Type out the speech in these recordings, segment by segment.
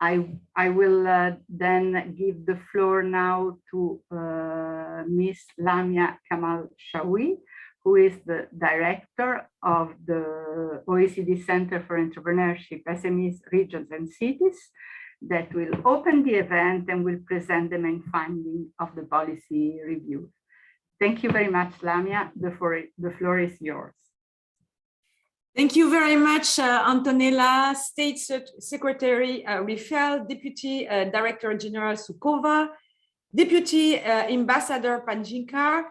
I will then give the floor now to Ms. Lamia Kamal Shawi, who is the director of the OECD Center for Entrepreneurship, SMEs, Regions and Cities, that will open the event and will present the main finding of the policy review. Thank you very much, Lamia. The floor is yours. Thank you very much, Antonella, State Secretary Rifel, Deputy Director General Sukova, Deputy Ambassador Panjinkar,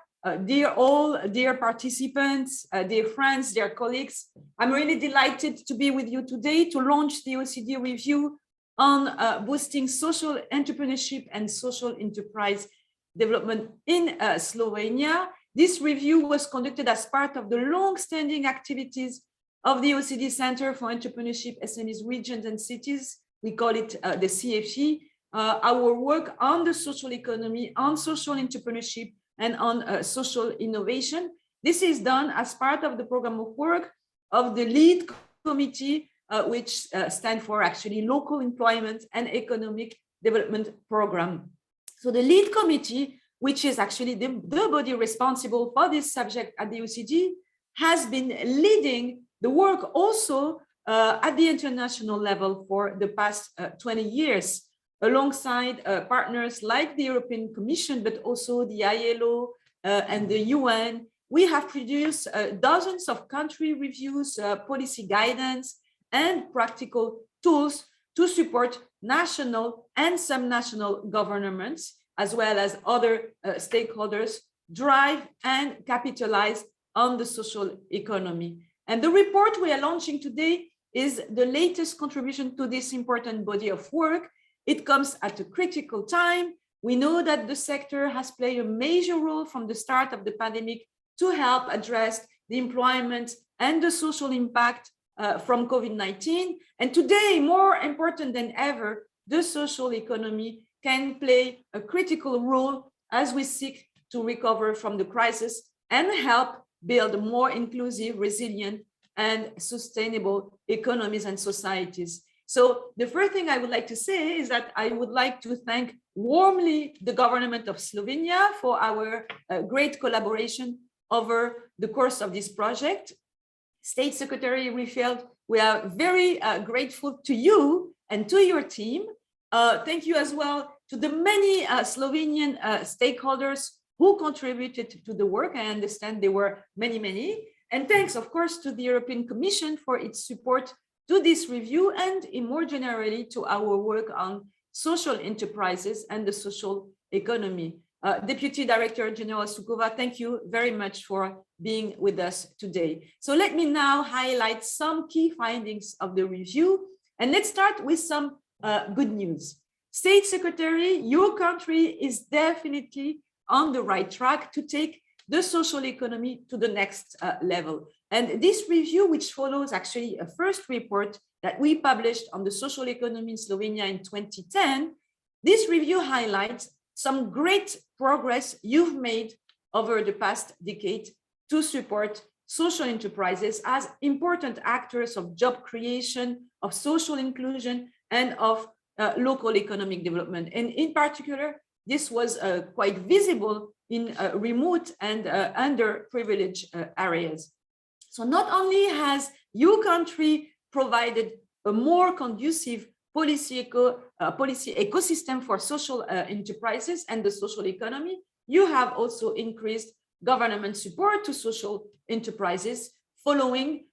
dear participants, dear friends, dear colleagues. I'm really delighted to be with you today to launch the OECD review on boosting social entrepreneurship and social enterprise development in Slovenia. This review was conducted as part of the long-standing activities of the OECD Center for Entrepreneurship, SMEs, Regions and Cities. We call it the CFE. Our work on the social economy, on social entrepreneurship, and on social innovation. This is done as part of the program of work of the lead committee, which stands for actually Local Employment and Economic Development Program. So the lead committee, which is actually the body responsible for this subject at the OECD, has been leading the work also at the international level for the past 20 years, alongside partners like the European Commission, but also the ILO and the UN. We have produced dozens of country reviews, policy guidance, and practical tools to support national and subnational governments, as well as other stakeholders, drive and capitalize on the social economy. And the report we are launching today is the latest contribution to this important body of work. It comes at a critical time. We know that the sector has played a major role from the start of the pandemic to help address the employment and the social impact from COVID-19. And today, more important than ever, the social economy can play a critical role as we seek to recover from the crisis and help build more inclusive, resilient, and sustainable economies and societies. So the first thing I would like to say is that I would like to thank warmly the government of Slovenia for our great collaboration over the course of this project. State Secretary Rifeld, we are very grateful to you and to your team. Thank you as well to the many Slovenian stakeholders who contributed to the work. I understand there were many. And thanks, of course, to the European Commission for its support to this review and more generally to our work on social enterprises and the social economy. Deputy Director General Sukova, thank you very much for being with us today. So let me now highlight some key findings of the review. And let's start with some good news. State Secretary, your country is definitely on the right track to take the social economy to the next level. And this review, which follows actually a first report that we published on the social economy in Slovenia in 2010, this review highlights some great progress you've made over the past decade to support social enterprises as important actors of job creation, of social inclusion, and of local economic development. And in particular, this was quite visible in remote and underprivileged areas. So not only has your country provided a more conducive policy ecosystem for social enterprises and the social economy, you have also increased government support to social enterprises following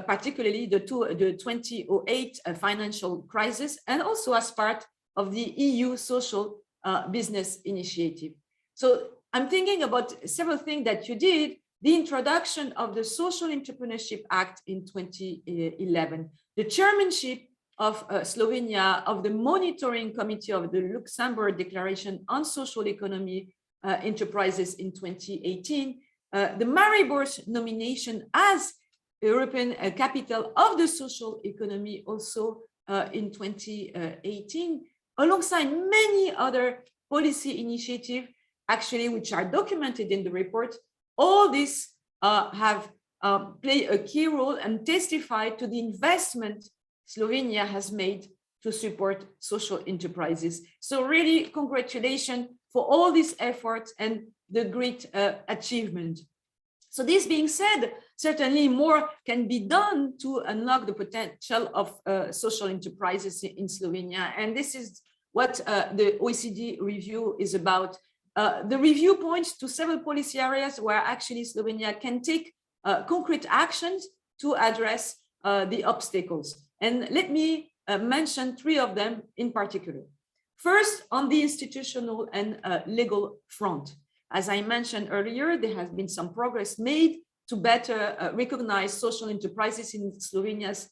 particularly the 2008 financial crisis, and also as part of the EU social business initiative. So I'm thinking about several things that you did. The introduction of the Social Entrepreneurship Act in 2011, the chairmanship of Slovenia of the monitoring committee of the Luxembourg Declaration on Social Economy Enterprises in 2018, the Maribor's nomination as European capital of the social economy also in 2018, alongside many other policy initiatives, actually, which are documented in the report. All these have play a key role and testify to the investment Slovenia has made to support social enterprises. So really, congratulations for all these efforts and the great achievement. So this being said, certainly more can be done to unlock the potential of social enterprises in Slovenia. And this is what the OECD review is about. The review points to several policy areas where actually Slovenia can take concrete actions to address the obstacles. And let me mention three of them in particular. First, on the institutional and legal front. As I mentioned earlier, there has been some progress made to better recognize social enterprises in Slovenia's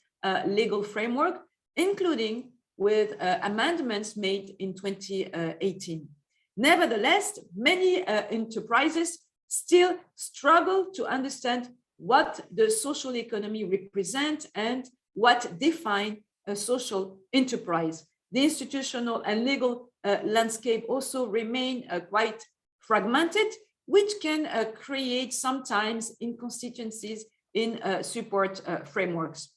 legal framework, including with amendments made in 2018. Nevertheless, many enterprises still struggle to understand what the social economy represents and what defines a social enterprise. The institutional and legal landscape also remain quite fragmented, which can create sometimes inconsistencies in support frameworks.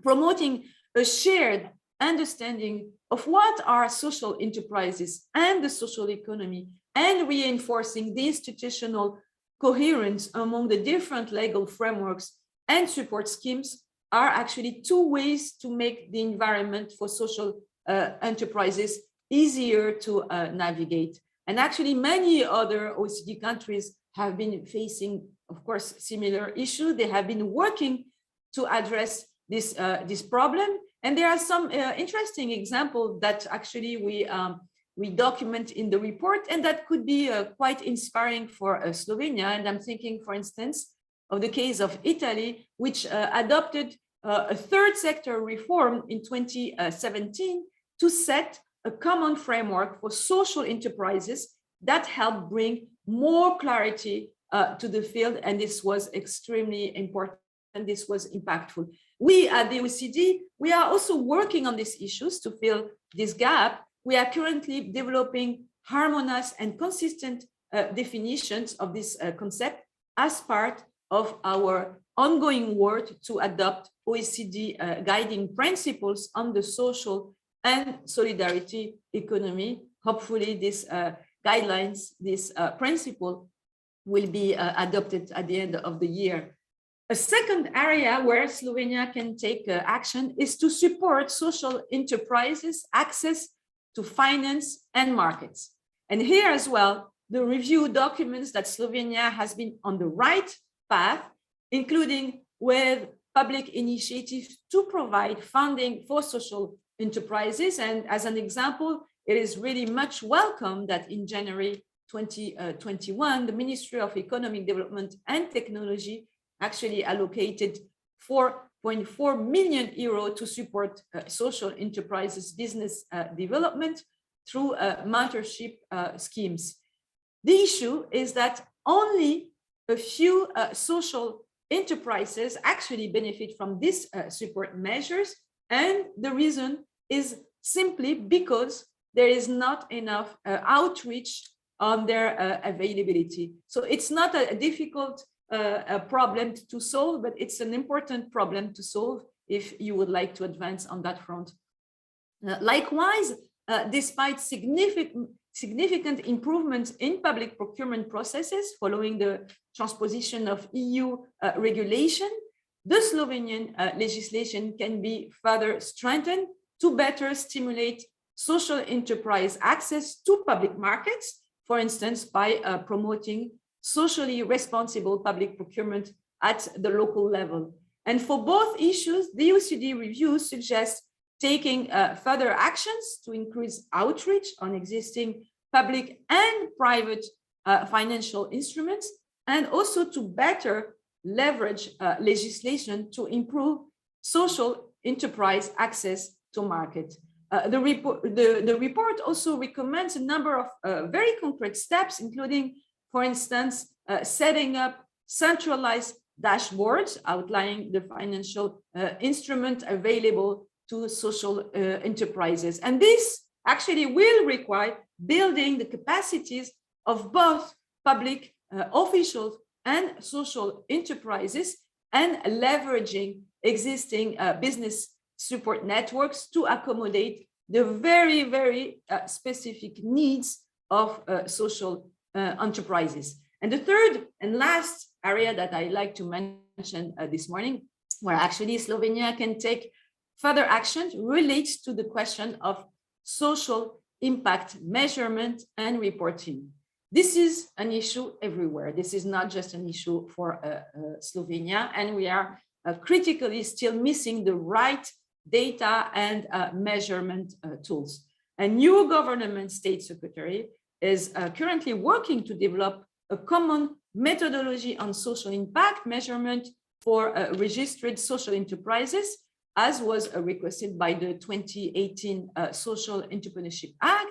Promoting a shared understanding of what are social enterprises and the social economy, and reinforcing the institutional coherence among the different legal frameworks and support schemes are actually two ways to make the environment for social enterprises easier to navigate. And actually, many other OECD countries have been facing, of course, similar issues. They have been working to address this, this problem. And there are some interesting examples that actually we document in the report, and that could be quite inspiring for Slovenia. And I'm thinking, for instance, of the case of Italy, which adopted a third sector reform in 2017 to set a common framework for social enterprises that helped bring more clarity to the field. And this was extremely important, and this was impactful. We at the OECD, we are also working on these issues to fill this gap. We are currently developing harmonious and consistent definitions of this concept as part of our ongoing work to adopt OECD guiding principles on the social and solidarity economy. Hopefully these guidelines, this principle will be adopted at the end of the year. A second area where Slovenia can take action is to support social enterprises' access to finance and markets. And here as well, the review documents that Slovenia has been on the right path, including with public initiatives to provide funding for social enterprises. And as an example, it is really much welcome that in January 2021, the Ministry of Economic Development and Technology actually allocated 4.4 million euro to support social enterprises business development through mentorship schemes. The issue is that only a few social enterprises actually benefit from these support measures, and the reason is simply because there is not enough outreach on their availability. So it's not a difficult problem to solve, but it's an important problem to solve if you would like to advance on that front. Likewise, despite significant improvements in public procurement processes following the transposition of EU regulation, the Slovenian legislation can be further strengthened to better stimulate social enterprise access to public markets, for instance, by promoting socially responsible public procurement at the local level. And for both issues, the OECD review suggests taking further actions to increase outreach on existing public and private financial instruments, and also to better leverage legislation to improve social enterprise access to market. The report also recommends a number of very concrete steps, including, for instance, setting up centralized dashboards outlining the financial instrument available to social enterprises. And this actually will require building the capacities of both public officials and social enterprises and leveraging existing business support networks to accommodate the very, very specific needs of social enterprises. And the third and last area that I like to mention this morning, where actually Slovenia can take further action, relates to the question of social impact measurement and reporting. This is an issue everywhere. This is not just an issue for Slovenia, and we are critically still missing the right data and measurement tools. A new government state secretary is currently working to develop a common methodology on social impact measurement for registered social enterprises, as was requested by the 2018 Social Entrepreneurship Act.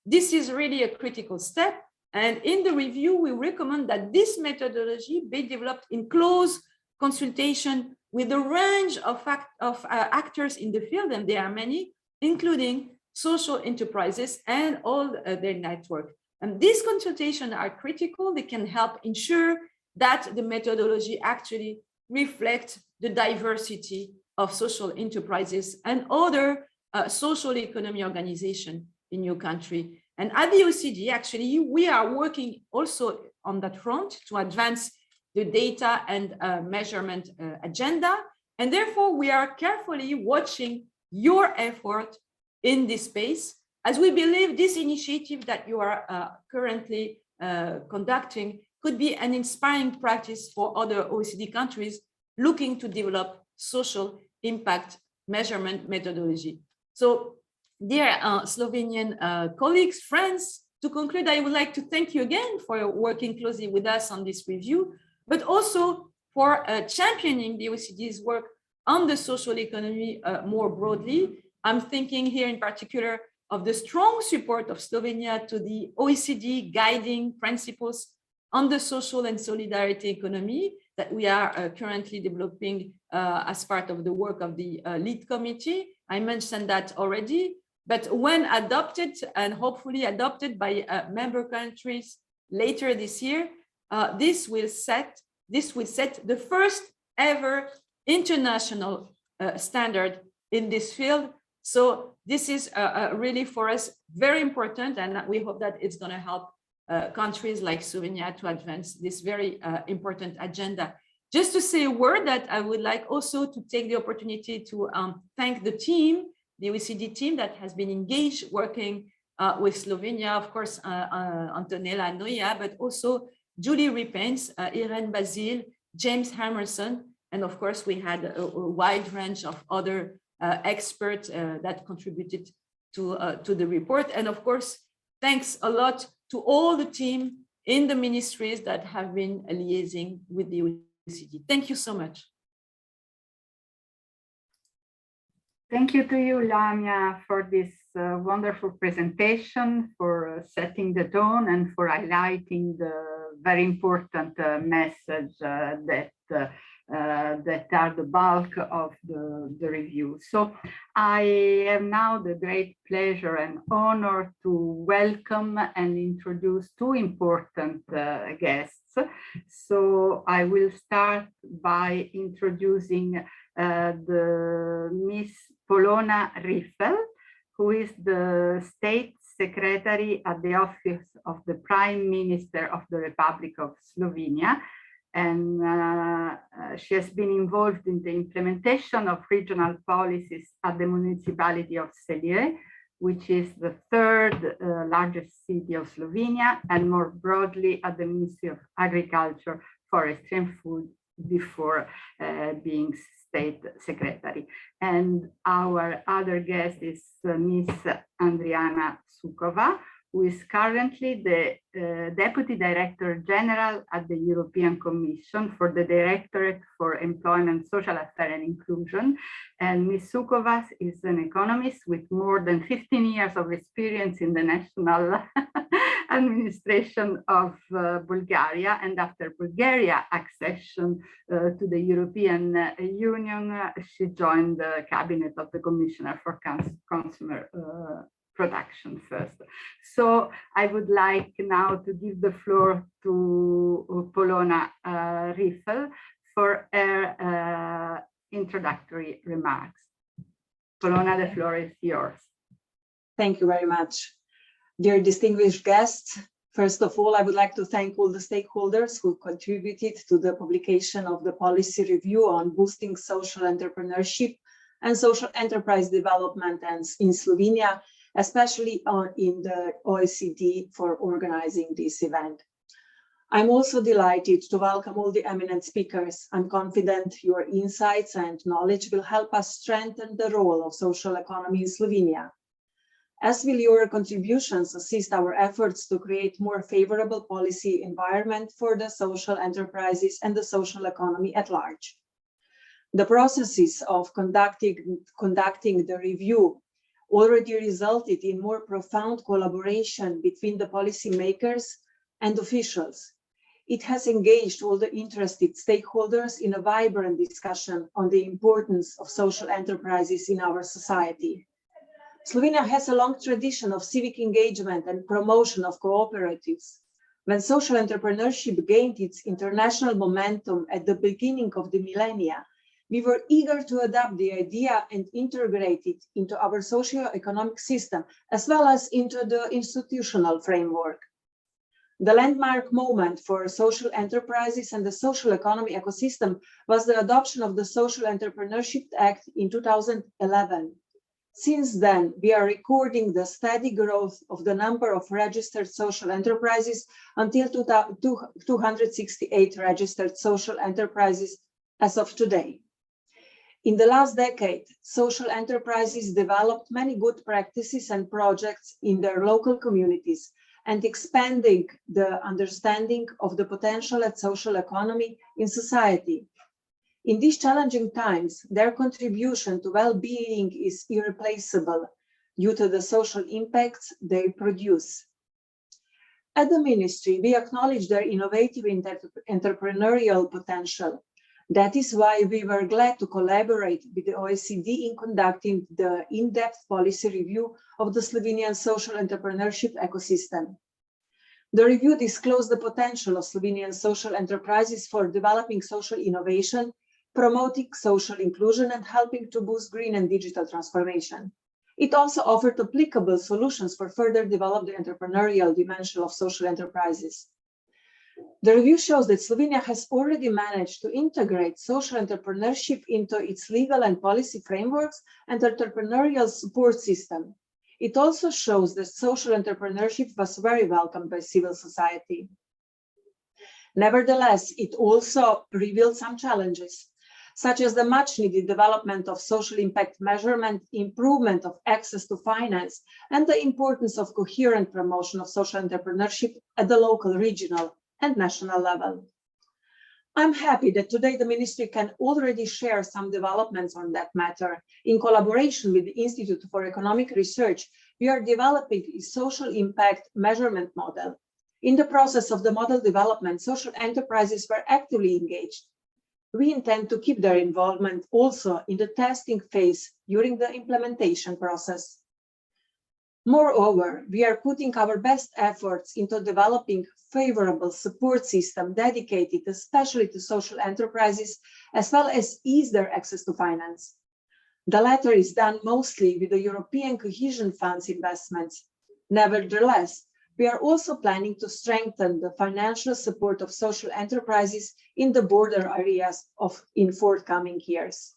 This is really a critical step. And in the review, we recommend that this methodology be developed in close consultation with a range of actors in the field, and there are many, including social enterprises and all their network. And these consultations are critical. They can help ensure that the methodology actually reflects the diversity of social enterprises and other social economy organizations in your country. And at the OECD, actually, we are working also on that front to advance the data and measurement agenda. And therefore, we are carefully watching your effort in this space, as we believe this initiative that you are currently conducting could be an inspiring practice for other OECD countries looking to develop social impact measurement methodology. So, dear Slovenian colleagues, friends, to conclude, I would like to thank you again for working closely with us on this review, but also for championing the OECD's work on the social economy more broadly. I'm thinking here in particular of the strong support of Slovenia to the OECD guiding principles on the social and solidarity economy that we are currently developing as part of the work of the lead committee. I mentioned that already, but when adopted and hopefully adopted by member countries later this year, this will set the first ever international standard in this field. So this is really for us very important, and we hope that it's going to help countries like Slovenia to advance this very important agenda. Just to say a word that I would like also to take the opportunity to thank the team, the OECD team that has been engaged working with Slovenia, of course, Antonella Noia, but also Julie Ripens, Irene Basile, James Hammerson, and of course, we had a wide range of other experts that contributed to the report. And of course, thanks a lot to all the team in the ministries that have been liaising with the OECD. Thank you so much. Thank you to you, Lamia, for this wonderful presentation, for setting the tone and for highlighting the very important message that are the bulk of the review. So I have now the great pleasure and honor to welcome and introduce two important guests. So I will start by introducing the Miss Polona Riffel, who is the State Secretary at the Office of the Prime Minister of the Republic of Slovenia. And she has been involved in the implementation of regional policies at the municipality of Celje, which is the third largest city of Slovenia, and more broadly at the Ministry of Agriculture, Forestry and Food before being State Secretary. And our other guest is Ms. Andriana Sukova, who is currently the Deputy Director General at the European Commission for the Directorate for Employment, Social Affairs and Inclusion. And Ms. Sukova is an economist with more than 15 years of experience in the national administration of Bulgaria. And after Bulgaria accession to the European Union, she joined the cabinet of the Commissioner for Consumer Protection first. So I would like now to give the floor to Polona Riffel for her introductory remarks. Polona, the floor is yours. Thank you very much. Dear distinguished guests, first of all, I would like to thank all the stakeholders who contributed to the publication of the policy review on boosting social entrepreneurship and social enterprise development in Slovenia, especially in the OECD, for organizing this event. I'm also delighted to welcome all the eminent speakers. I'm confident your insights and knowledge will help us strengthen the role of social economy in Slovenia. As will your contributions assist our efforts to create more favorable policy environment for the social enterprises and the social economy at large. The processes of conducting the review already resulted in more profound collaboration between the policymakers and officials. It has engaged all the interested stakeholders in a vibrant discussion on the importance of social enterprises in our society. Slovenia has a long tradition of civic engagement and promotion of cooperatives. When social entrepreneurship gained its international momentum at the beginning of the millennia, we were eager to adopt the idea and integrate it into our socio-economic system, as well as into the institutional framework. The landmark moment for social enterprises and the social economy ecosystem was the adoption of the Social Entrepreneurship Act in 2011. Since then, we are recording the steady growth of the number of registered social enterprises until 268 registered social enterprises as of today. In the last decade, social enterprises developed many good practices and projects in their local communities and expanding the understanding of the potential at social economy in society. In these challenging times, their contribution to well-being is irreplaceable due to the social impacts they produce. At the Ministry, we acknowledge their innovative entrepreneurial potential. That is why we were glad to collaborate with the OECD in conducting the in-depth policy review of the Slovenian social entrepreneurship ecosystem. The review disclosed the potential of Slovenian social enterprises for developing social innovation, promoting social inclusion, and helping to boost green and digital transformation. It also offered applicable solutions for further develop the entrepreneurial dimension of social enterprises. The review shows that Slovenia has already managed to integrate social entrepreneurship into its legal and policy frameworks and entrepreneurial support system. It also shows that social entrepreneurship was very welcomed by civil society. Nevertheless, it also revealed some challenges, such as the much-needed development of social impact measurement, improvement of access to finance, and the importance of coherent promotion of social entrepreneurship at the local, regional, and national level. I'm happy that today the Ministry can already share some developments on that matter. In collaboration with the Institute for Economic Research, we are developing a social impact measurement model. In the process of the model development, social enterprises were actively engaged. We intend to keep their involvement also in the testing phase during the implementation process. Moreover, we are putting our best efforts into developing favorable support system dedicated especially to social enterprises, as well as ease their access to finance. The latter is done mostly with the European Cohesion Funds investments. Nevertheless, we are also planning to strengthen the financial support of social enterprises in the border areas in forthcoming years.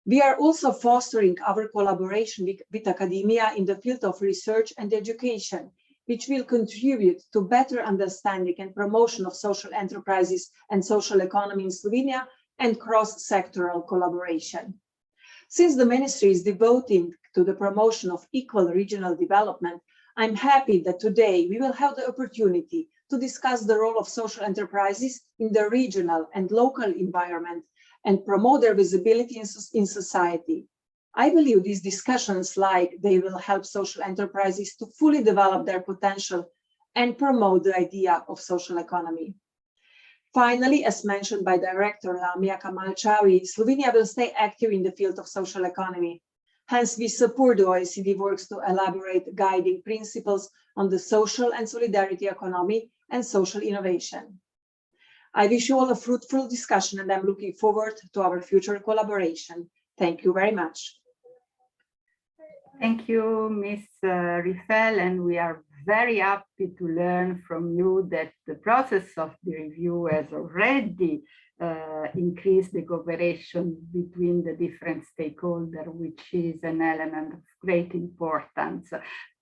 We are also fostering our collaboration with academia in the field of research and education, which will contribute to better understanding and promotion of social enterprises and social economy in Slovenia and cross-sectoral collaboration. Since the Ministry is devoting to the promotion of equal regional development, I'm happy that today we will have the opportunity to discuss the role of social enterprises in the regional and local environment and promote their visibility in society. I believe these discussions they will help social enterprises to fully develop their potential and promote the idea of social economy. Finally, as mentioned by Director Lamia Kamalchawi, Slovenia will stay active in the field of social economy. Hence, we support the OECD works to elaborate guiding principles on the social and solidarity economy and social innovation. I wish you all a fruitful discussion, and I'm looking forward to our future collaboration. Thank you very much. Thank you, Ms. Riffel, and we are very happy to learn from you that the process of the review has already increased the cooperation between the different stakeholders, which is an element of great importance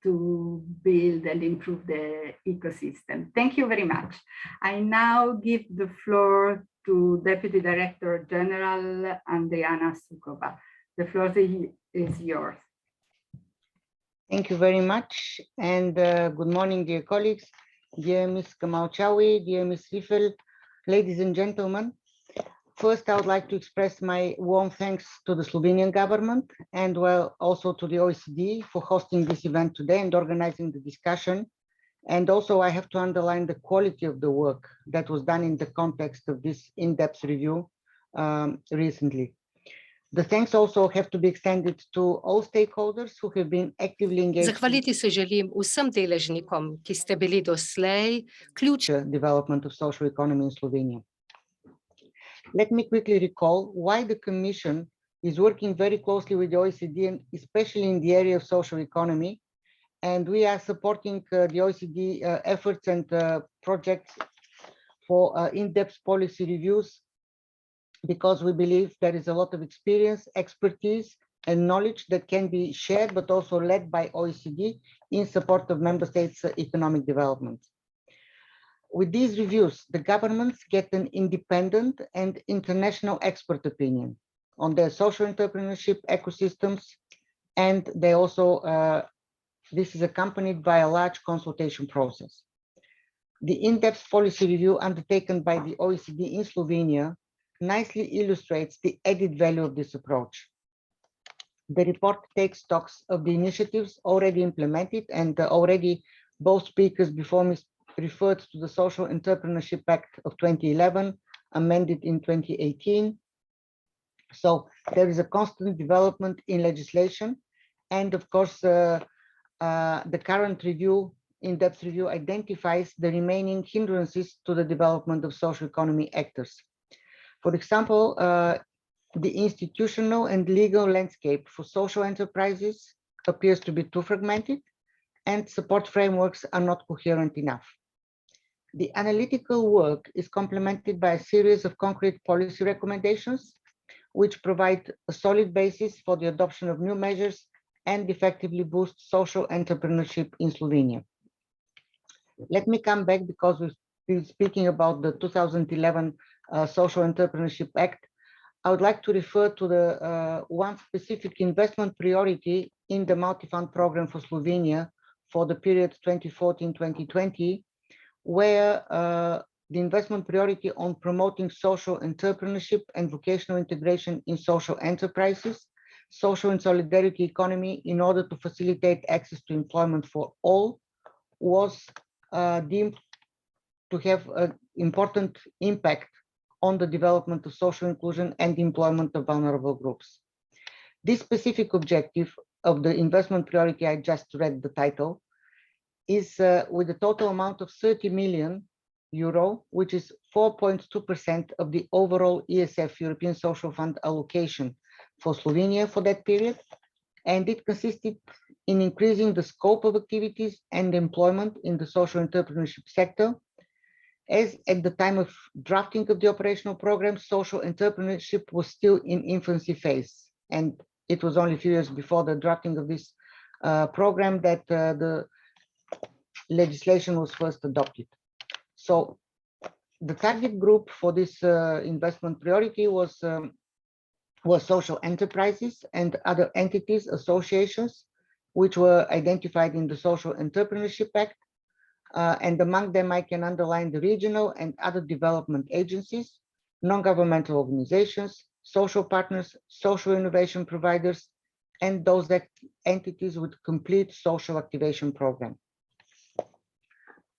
to build and improve the ecosystem. Thank you very much. I now give the floor to Deputy Director General Andriana Sukova. The floor is yours. Thank you very much, and good morning, dear colleagues, dear Ms. Kamal-Chawi, dear Ms. Riffel, ladies and gentlemen. First, I would like to express my warm thanks to the Slovenian government and also to the OECD for hosting this event today and organizing the discussion. And also, I have to underline the quality of the work that was done in the context of this in-depth review recently. The thanks also have to be extended to all stakeholders who have been actively engaged. Zahvaliti se želim vsem deležnikom, ki ste bili doslej ključni. Development of social economy in Slovenia. Let me quickly recall why the Commission is working very closely with the OECD, and especially in the area of social economy. And we are supporting the OECD efforts and projects for in-depth policy reviews, because we believe there is a lot of experience, expertise, and knowledge that can be shared, but also led by OECD in support of member states' economic development. With these reviews, the governments get an independent and international expert opinion on their social entrepreneurship ecosystems, and they also, this is accompanied by a large consultation process. The in-depth policy review undertaken by the OECD in Slovenia nicely illustrates the added value of this approach. The report takes stocks of the initiatives already implemented, and already both speakers before me referred to the Social Entrepreneurship Act of 2011, amended in 2018. So there is a constant development in legislation, and of course, the current review, in-depth review, identifies the remaining hindrances to the development of social economy actors. For example, the institutional and legal landscape for social enterprises appears to be too fragmented, and support frameworks are not coherent enough. The analytical work is complemented by a series of concrete policy recommendations, which provide a solid basis for the adoption of new measures and effectively boost social entrepreneurship in Slovenia. Let me come back, because we've been speaking about the 2011 Social Entrepreneurship Act. I would like to refer to the one specific investment priority in the Multifund program for Slovenia for the period 2014-2020, where the investment priority on promoting social entrepreneurship and vocational integration in social enterprises, social and solidarity economy in order to facilitate access to employment for all, was deemed to have an important impact on the development of social inclusion and employment of vulnerable groups. This specific objective of the investment priority, I just read the title, is with a total amount of 30 million euro, which is 4.2% of the overall ESF, European Social Fund allocation for Slovenia for that period. And it consisted in increasing the scope of activities and employment in the social entrepreneurship sector, as at the time of drafting of the operational program, social entrepreneurship was still in infancy phase. And it was only a few years before the drafting of this program that the legislation was first adopted. So the target group for this investment priority was social enterprises and other entities, associations, which were identified in the Social Entrepreneurship Act. And among them, I can underline the regional and other development agencies, non-governmental organizations, social partners, social innovation providers, and those entities with complete social activation program.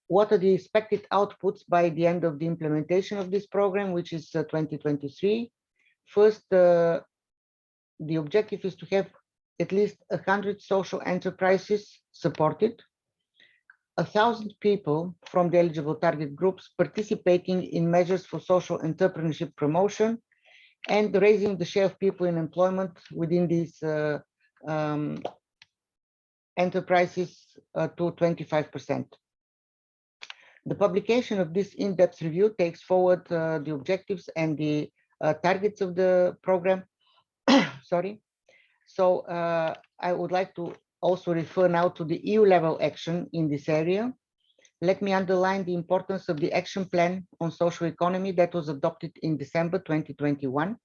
What are the expected outputs by the end of the implementation of this program, which is 2023? First, the objective is to have at least 100 social enterprises supported. 1,000 people from the eligible target groups participating in measures for social entrepreneurship promotion and raising the share of people in employment within these enterprises to 25%. The publication of this in-depth review takes forward the objectives and the targets of the program. Sorry. So I would like to also refer now to the EU level action in this area. Let me underline the importance of the action plan on social economy that was adopted in December 2021.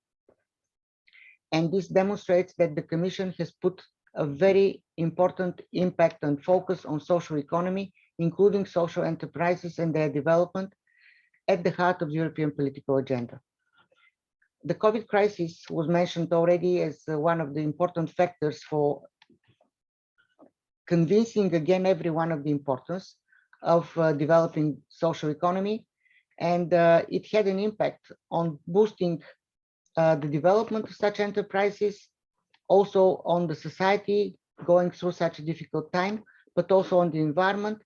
And this demonstrates that the Commission has put a very important impact and focus on social economy, including social enterprises and their development, at the heart of the European political agenda. The COVID crisis was mentioned already as one of the important factors for convincing again everyone of the importance of developing social economy, and it had an impact on boosting the development of such enterprises, also on the society going through such a difficult time, but also on the environment.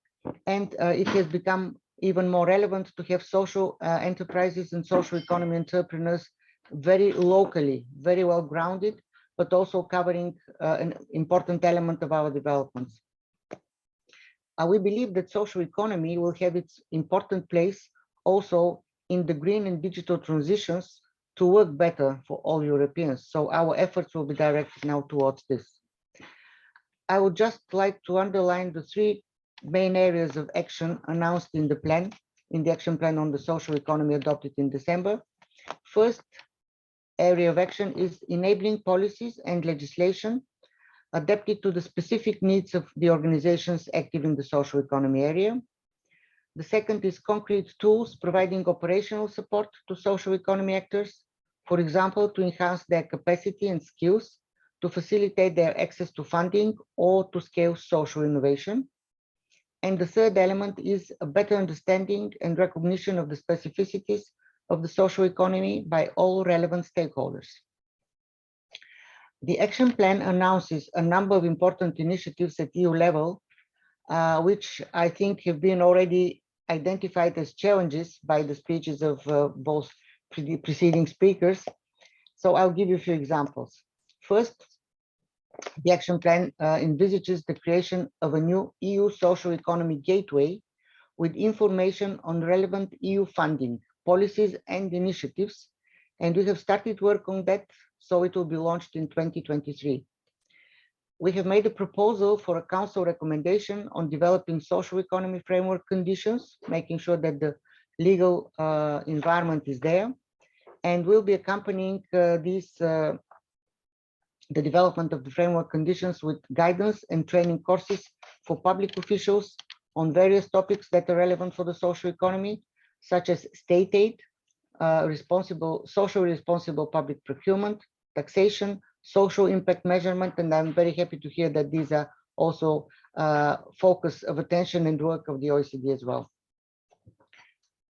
And it has become even more relevant to have social enterprises and social economy entrepreneurs very locally, very well grounded, but also covering an important element of our developments. We believe that social economy will have its important place also in the green and digital transitions to work better for all Europeans. So our efforts will be directed now towards this. I would just like to underline the three main areas of action announced in the plan, in the action plan on the social economy adopted in December. First area of action is enabling policies and legislation adapted to the specific needs of the organizations active in the social economy area. The second is concrete tools providing operational support to social economy actors, for example, to enhance their capacity and skills, to facilitate their access to funding, or to scale social innovation. And the third element is a better understanding and recognition of the specificities of the social economy by all relevant stakeholders. The action plan announces a number of important initiatives at EU level, which I think have been already identified as challenges by the speeches of both preceding speakers. So I'll give you a few examples. First, the action plan envisages the creation of a new EU social economy gateway with information on relevant EU funding, policies and initiatives. And we have started work on that, so it will be launched in 2023. We have made a proposal for a council recommendation on developing social economy framework conditions, making sure that the legal environment is there, and we'll be accompanying the development of the framework conditions with guidance and training courses for public officials on various topics that are relevant for the social economy, such as state aid, socially responsible public procurement, taxation, social impact measurement, and I'm very happy to hear that these are also focus of attention and work of the OECD as well.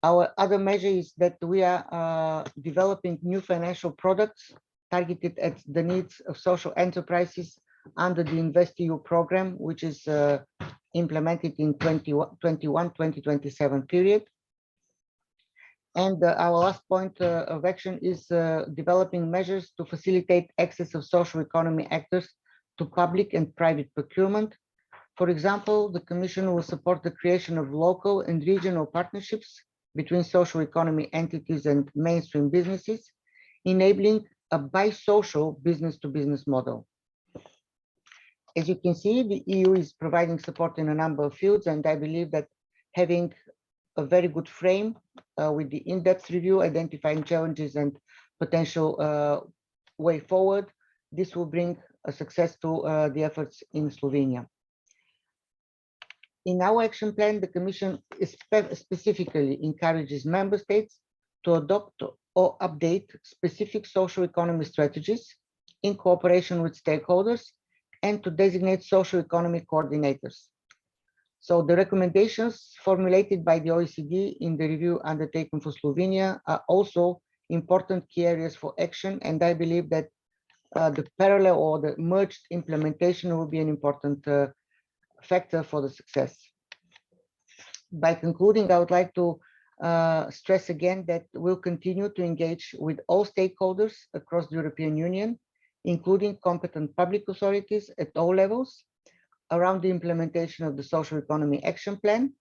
Our other measure is that we are developing new financial products targeted at the needs of social enterprises under the InvestEU program, which is implemented in 2021-2027 period. And our last point of action is developing measures to facilitate access of social economy actors to public and private procurement. For example, the Commission will support the creation of local and regional partnerships between social economy entities and mainstream businesses, enabling a bi-social business-to-business model. As you can see, the EU is providing support in a number of fields, and I believe that having a very good frame with the in-depth review, identifying challenges and potential way forward, this will bring a success to the efforts in Slovenia. In our action plan, the Commission specifically encourages member states to adopt or update specific social economy strategies in cooperation with stakeholders and to designate social economy coordinators. So the recommendations formulated by the OECD in the review undertaken for Slovenia are also important key areas for action, and I believe that the parallel or the merged implementation will be an important factor for the success. By concluding, I would like to stress again that we'll continue to engage with all stakeholders across the European Union, including competent public authorities at all levels, around the implementation of the Social Economy Action Plan.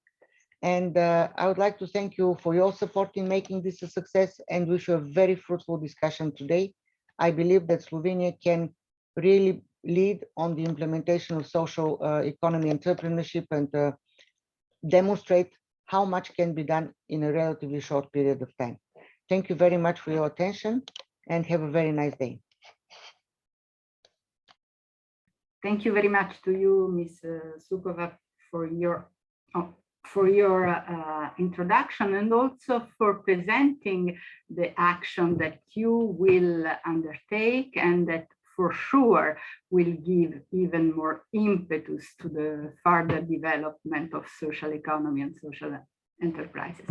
And I would like to thank you for your support in making this a success and wish you a very fruitful discussion today. I believe that Slovenia can really lead on the implementation of social economy entrepreneurship and demonstrate how much can be done in a relatively short period of time. Thank you very much for your attention and have a very nice day. Thank you very much to you, Ms. Sukova, for your introduction and also for presenting the action that you will undertake and that for sure will give even more impetus to the further development of social economy and social enterprises.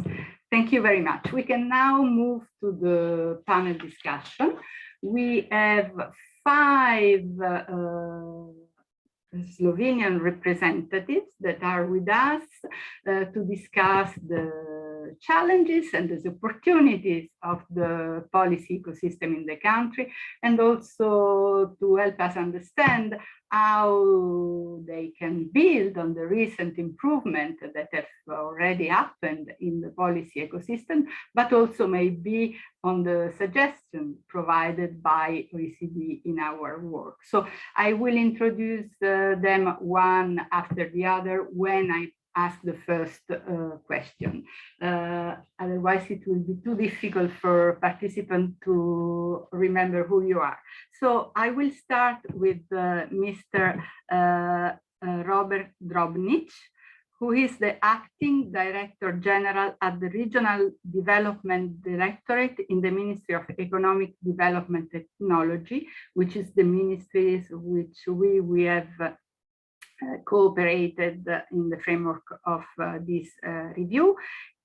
Thank you very much. We can now move to the panel discussion. We have 5 Slovenian representatives that are with us to discuss the challenges and the opportunities of the policy ecosystem in the country, and also to help us understand how they can build on the recent improvement that have already happened in the policy ecosystem, but also maybe on the suggestion provided by OECD in our work. So I will introduce them one after the other when I ask the first question. Otherwise, it will be too difficult for participants to remember who you are. So I will start with Mr. Robert Drobnic, who is the Acting Director General at the Regional Development Directorate in the Ministry of Economic Development Technology, which is the ministries which we have cooperated in the framework of this review.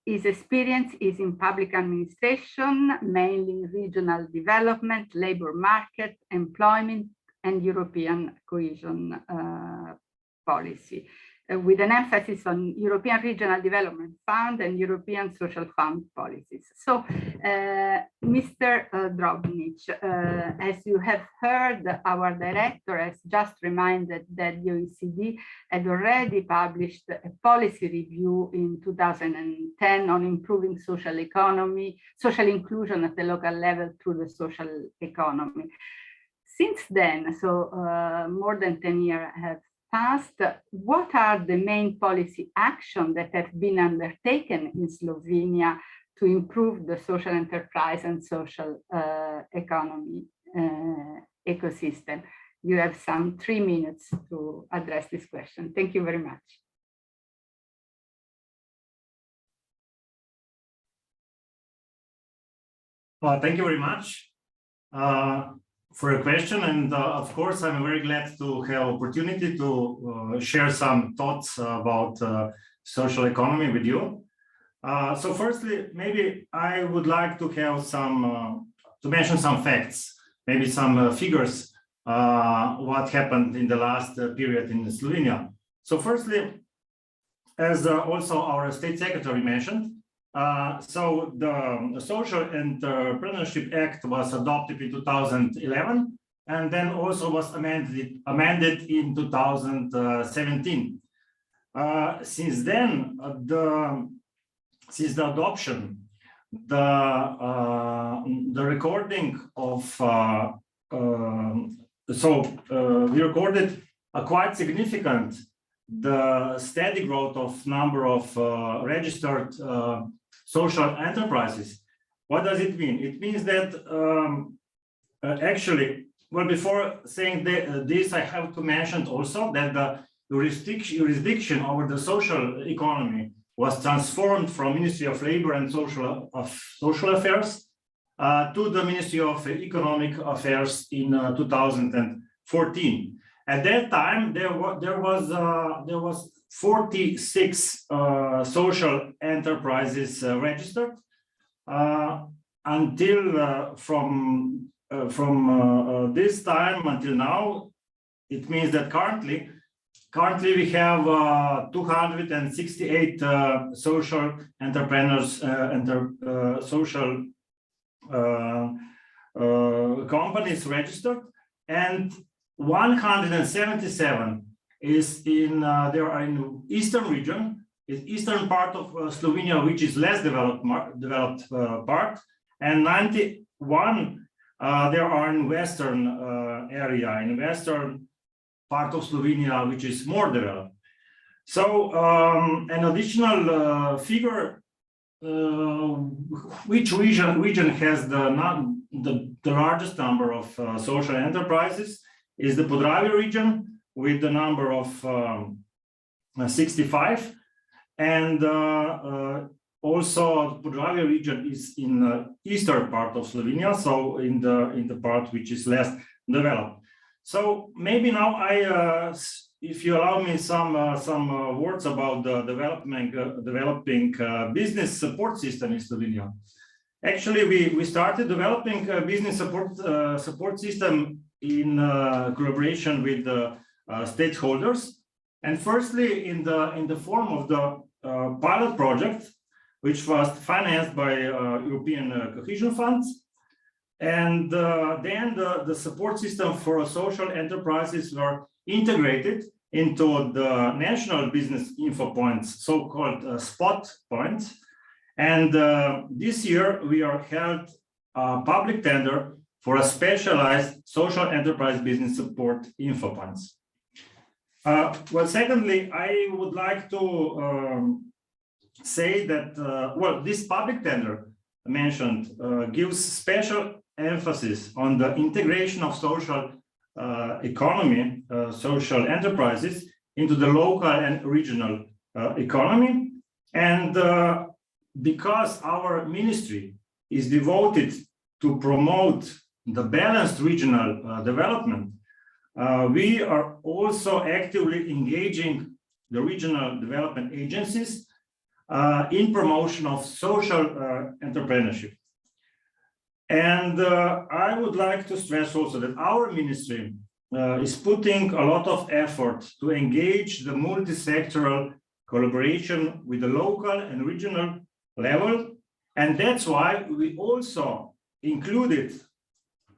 His experience is in public administration, mainly regional development, labor market, employment, and European cohesion policy, with an emphasis on European Regional Development Fund and European Social Fund policies. So, Mr. Drobnic, as you have heard, our director has just reminded that the OECD had already published a policy review in 2010 on improving social economy, social inclusion at the local level through the social economy. Since then, so more than 10 years have passed, what are the main policy actions that have been undertaken in Slovenia to improve the social enterprise and social economy ecosystem? You have some 3 minutes to address this question. Thank you very much. Thank you very much for your question, and of course I'm very glad to have opportunity to share some thoughts about social economy with you. So firstly, maybe I would like to have some to mention some facts, maybe some figures what happened in the last period in Slovenia. So firstly, as also our State Secretary mentioned, so the Social Entrepreneurship Act was adopted in 2011 and then also was amended in 2017. Since then, since the adoption, the recording of we recorded a quite significant the steady growth of number of registered social enterprises. What does it mean? It means that actually, well, before saying this, I have to mention also that the jurisdiction over the social economy was transformed from Ministry of Labor and Social Affairs to the Ministry of Economic Affairs in 2014. At that time, there was 46 social enterprises registered until from this time until now. It means that currently Currently, we have 268 social entrepreneurs, social companies registered, and 177 is in they are in eastern region, is eastern part of Slovenia, which is less developed part, and 91 there are in western area, in western part of Slovenia, which is more developed. So an additional figure, which region has the largest number of social enterprises is the Podravje region with the number of 65, and also Podravje region is in the eastern part of Slovenia, so in the part which is less developed. So maybe now if you allow me some words about the developing business support system in Slovenia. Actually, we started developing a business support system in collaboration with the stakeholders, and firstly in the form of the pilot project, which was financed by European cohesion funds. And then the support system for social enterprises were integrated into the national business info points, so-called spot points. And this year we are held a public tender for a specialized social enterprise business support info points. Well, secondly, I would like to say that, well, this public tender mentioned gives special emphasis on the integration of social economy, social enterprises into the local and regional economy. And because our ministry is devoted to promote the balanced regional development, we are also actively engaging the regional development agencies in promotion of social entrepreneurship. And I would like to stress also that our ministry is putting a lot of effort to engage the multi-sectoral collaboration with the local and regional level. And that's why we also included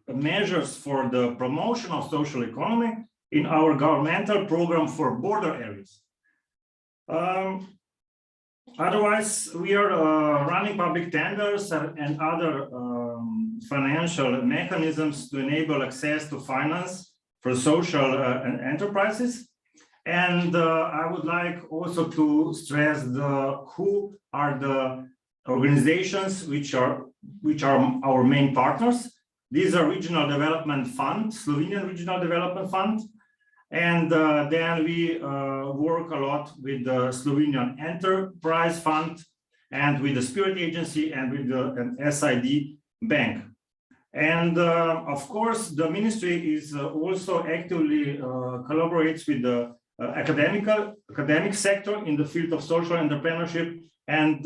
measures for the promotion of social economy in our governmental program for border areas. Otherwise, we are running public tenders and other financial mechanisms to enable access to finance for social enterprises. And I would like also to stress who are the organizations which are our main partners. These are Regional Development Fund, Slovenian Regional Development Fund. And then we work a lot with the Slovenian Enterprise Fund and with the Spirit Agency and with the SID Bank. And of course, the ministry is also actively collaborates with the academic sector in the field of social entrepreneurship. And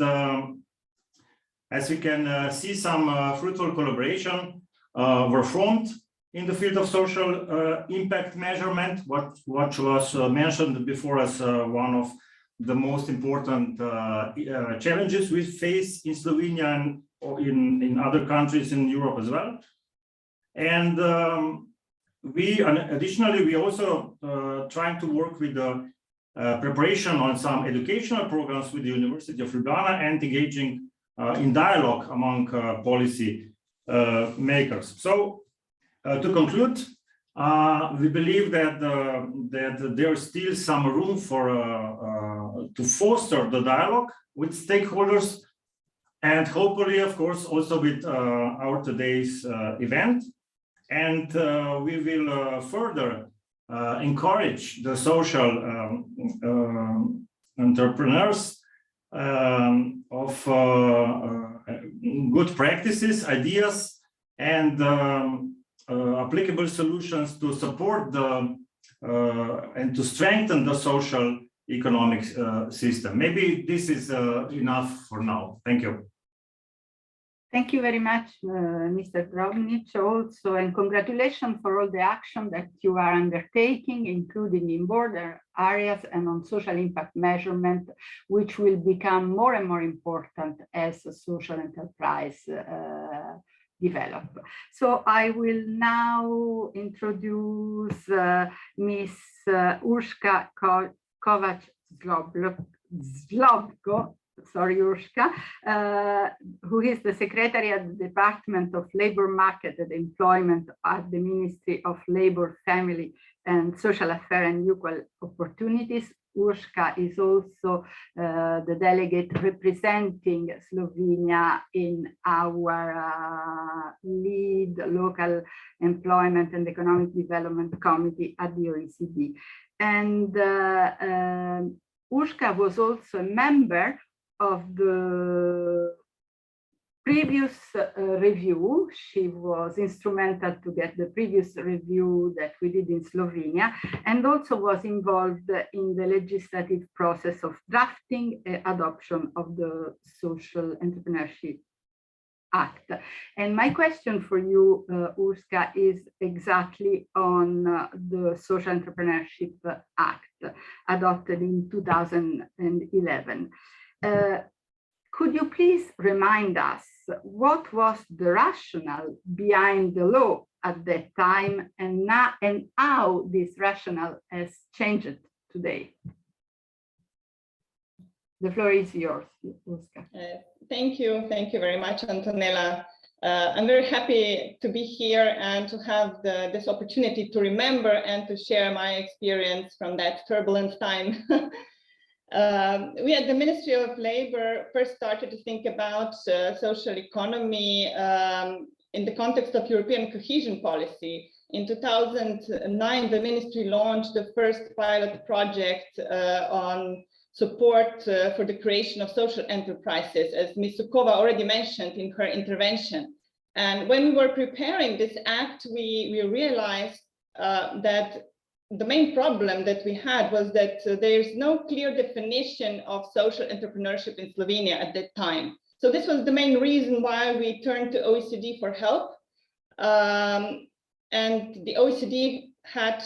as we can see, some fruitful collaboration were formed in the field of social impact measurement, what was mentioned before as one of the most important challenges we face in Slovenia and in other countries in Europe as well. And additionally, we also trying to work with the preparation on some educational programs with the University of Ljubljana and engaging in dialogue among policy makers. So to conclude, we believe that there's still some room for to foster the dialogue with stakeholders, and hopefully, of course, also with our today's event. And we will further encourage the social entrepreneurs of good practices, ideas, and applicable solutions to support and to strengthen the social economic system. Maybe this is enough for now. Thank you. Thank you very much, Mr. Drobnic, also, and congratulations for all the action that you are undertaking, including in border areas and on social impact measurement, which will become more and more important as a social enterprise develop. So I will now introduce Ms. Urszka Kovacs-Zlobko, sorry, Urszka, who is the Secretary at the Department of Labor Market and Employment at the Ministry of Labor, Family and Social Affairs and Equal Opportunities. Urszka is also the delegate representing Slovenia in our lead local employment and economic development committee at the OECD. And Urszka was also a member of the previous review. She was instrumental to get the previous review that we did in Slovenia, and also was involved in the legislative process of drafting adoption of the Social Entrepreneurship Act. And my question for you, Urszka, is exactly on the Social Entrepreneurship Act adopted in 2011. Could you please remind us what was the rationale behind the law at that time, and how this rationale has changed today? The floor is yours, Urszka. Thank you very much, Antonella. I'm very happy to be here and to have this opportunity to remember and to share my experience from that turbulent time. We at the Ministry of Labor first started to think about social economy in the context of European cohesion policy. In 2009, the ministry launched the first pilot project on support for the creation of social enterprises, as Ms. Sukova already mentioned in her intervention. And when we were preparing this act, we realized that the main problem that we had was that there's no clear definition of social entrepreneurship in Slovenia at that time. So this was the main reason why we turned to OECD for help. And the OECD had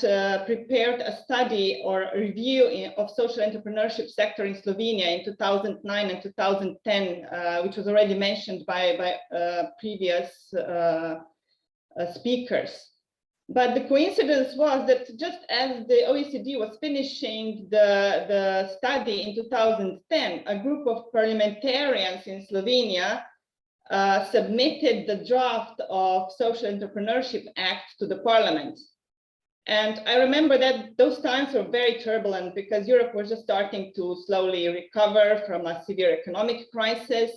prepared a study or a review of social entrepreneurship sector in Slovenia in 2009 and 2010, which was already mentioned by previous speakers. But the coincidence was that just as the OECD was finishing the study in 2010, a group of parliamentarians in Slovenia submitted the draft of Social Entrepreneurship Act to the parliament. And I remember that those times were very turbulent because Europe was just starting to slowly recover from a severe economic crisis.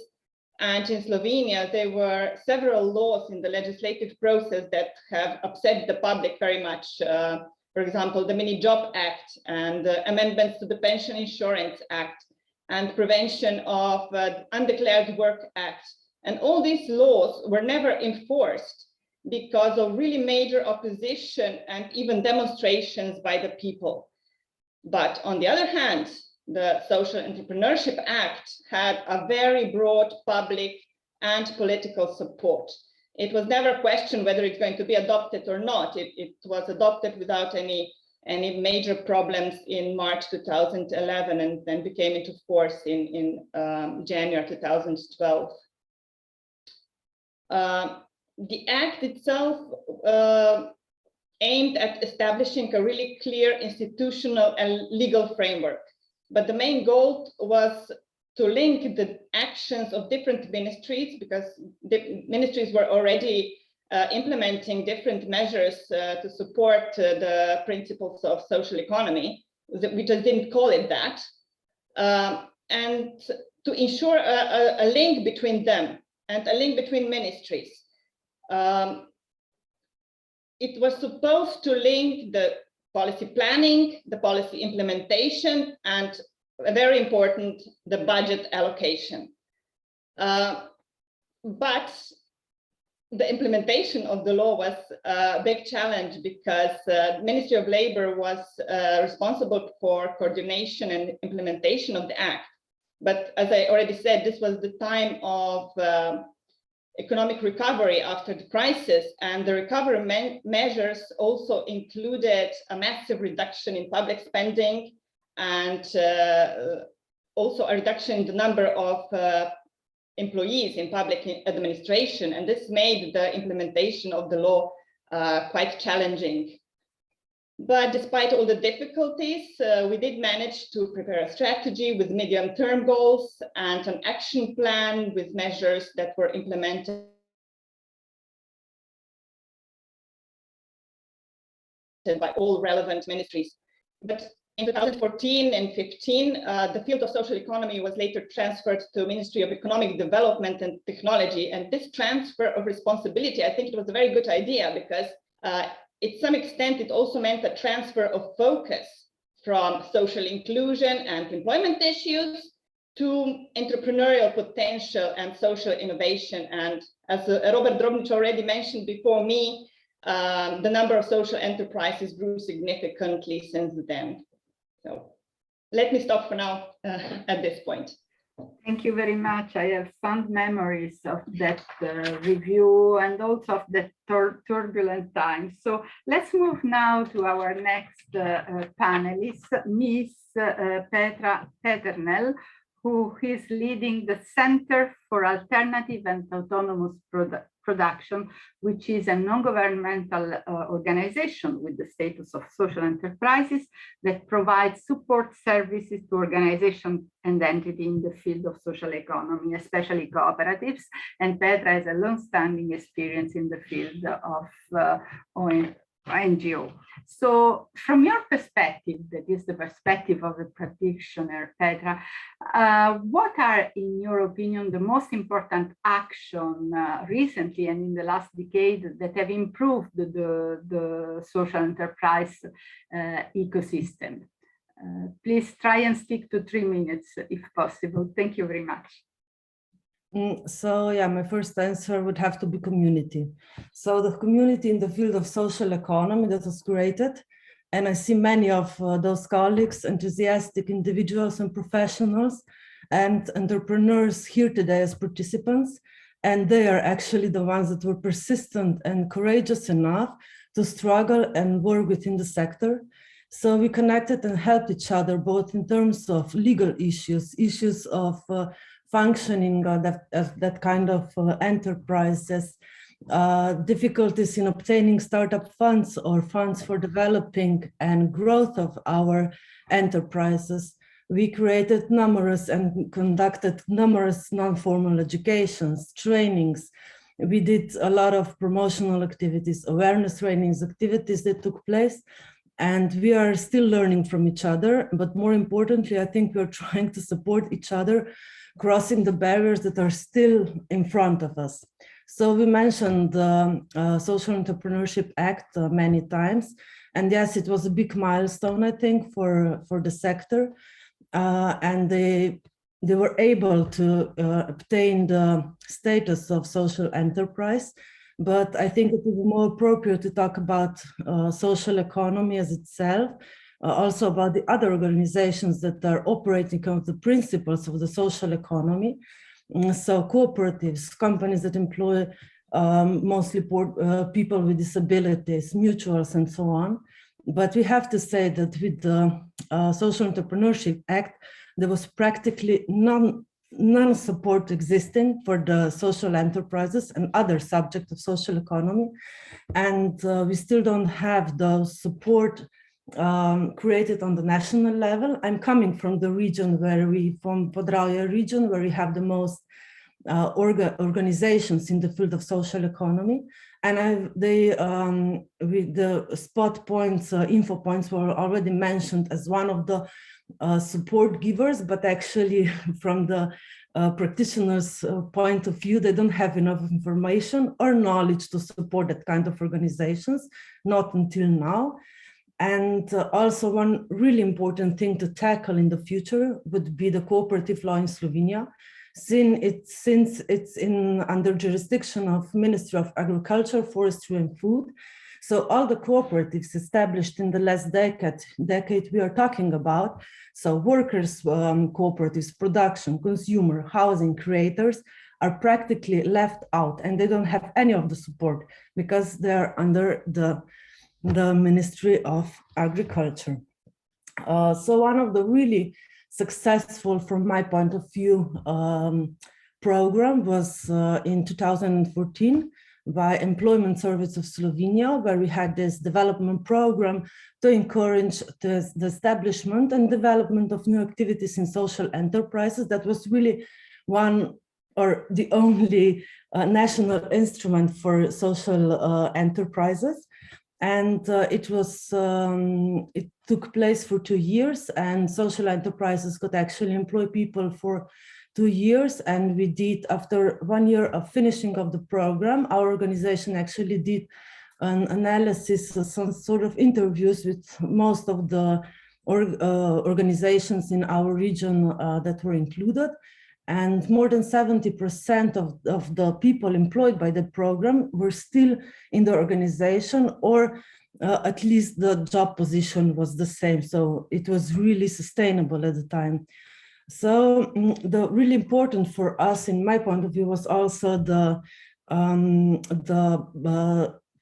And in Slovenia, there were several laws in the legislative process that have upset the public very much. For example, the Mini Job Act and amendments to the Pension Insurance Act and Prevention of Undeclared Work Act. And all these laws were never enforced because of really major opposition and even demonstrations by the people. But on the other hand, the Social Entrepreneurship Act had a very broad public and political support. It was never questioned whether it's going to be adopted or not. It was adopted without any major problems in March 2011 and then became into force in January 2012. The act itself aimed at establishing a really clear institutional and legal framework. But the main goal was to link the actions of different ministries, because the ministries were already implementing different measures to support the principles of social economy. We just didn't call it that. And to ensure a link between them and a link between ministries. It was supposed to link the policy planning, the policy implementation, and very important, the budget allocation. But the implementation of the law was a big challenge because the Ministry of Labor was responsible for coordination and implementation of the act. But as I already said, this was the time of economic recovery after the crisis, and the recovery measures also included a massive reduction in public spending and also a reduction in the number of employees in public administration, and this made the implementation of the law quite challenging. But despite all the difficulties, we did manage to prepare a strategy with medium-term goals and an action plan with measures that were implemented by all relevant ministries. But in 2014 and 15, the field of social economy was later transferred to Ministry of Economic Development and Technology. And this transfer of responsibility, I think it was a very good idea, because to some extent, it also meant a transfer of focus from social inclusion and employment issues to entrepreneurial potential and social innovation. And as Robert Drobnic already mentioned before me, the number of social enterprises grew significantly since then. So let me stop for now at this point. Thank you very much. I have fond memories of that review and also of that turbulent time. So let's move now to our next panelist, Ms. Petra Federnell, who is leading the Center for Alternative and Autonomous Production, which is a non-governmental organization with the status of social enterprises that provides support services to organizations and entities in the field of social economy, especially cooperatives. And Petra has a long-standing experience in the field of NGO. So from your perspective, that is the perspective of a practitioner, Petra, what are, in your opinion, the most important action recently and in the last decade that have improved the social enterprise ecosystem? Please try and stick to 3 minutes if possible. Thank you very much. So yeah, my first answer would have to be community. So the community in the field of social economy that was created, and I see many of those colleagues, enthusiastic individuals and professionals and entrepreneurs here today as participants, and they are actually the ones that were persistent and courageous enough to struggle and work within the sector. So we connected and helped each other, both in terms of legal issues, issues of functioning that kind of enterprises, difficulties in obtaining startup funds or funds for developing and growth of our enterprises. We created numerous and conducted numerous non-formal educations, trainings. We did a lot of promotional activities, awareness trainings, activities that took place. And we are still learning from each other. But more importantly, I think we're trying to support each other, crossing the barriers that are still in front of us. So we mentioned the Social Entrepreneurship Act many times. And yes, it was a big milestone, I think, for the sector. And they were able to obtain the status of social enterprise. But I think it is more appropriate to talk about social economy as itself, also about the other organizations that are operating on the principles of the social economy. So cooperatives, companies that employ mostly people with disabilities, mutuals, and so on. But we have to say that with the Social Entrepreneurship Act, there was practically none support existing for the social enterprises and other subjects of social economy. And we still don't have the support created on the national level. I'm coming from the region from Podravia region, where we have the most organizations in the field of social economy. And the spot points, info points were already mentioned as one of the support givers, but actually from the practitioners' point of view, they don't have enough information or knowledge to support that kind of organizations, not until now. And also one really important thing to tackle in the future would be the cooperative law in Slovenia, since it's under jurisdiction of Ministry of Agriculture, Forestry and Food. So all the cooperatives established in the last decade we are talking about, so workers, cooperatives, production, consumer, housing, creators, are practically left out, and they don't have any of the support because they're under the Ministry of Agriculture. So one of the really successful, from my point of view, program was in 2014 by Employment Service of Slovenia, where we had this development program to encourage the establishment and development of new activities in social enterprises. That was really one or the only national instrument for social enterprises. And it took place for 2 years, and social enterprises could actually employ people for 2 years. And we did, after 1 year of finishing of the program, our organization actually did an analysis, some sort of interviews with most of the organizations in our region that were included. And more than 70% of the people employed by the program were still in the organization, or at least the job position was the same. So it was really sustainable at the time. So the really important for us, in my point of view, was also the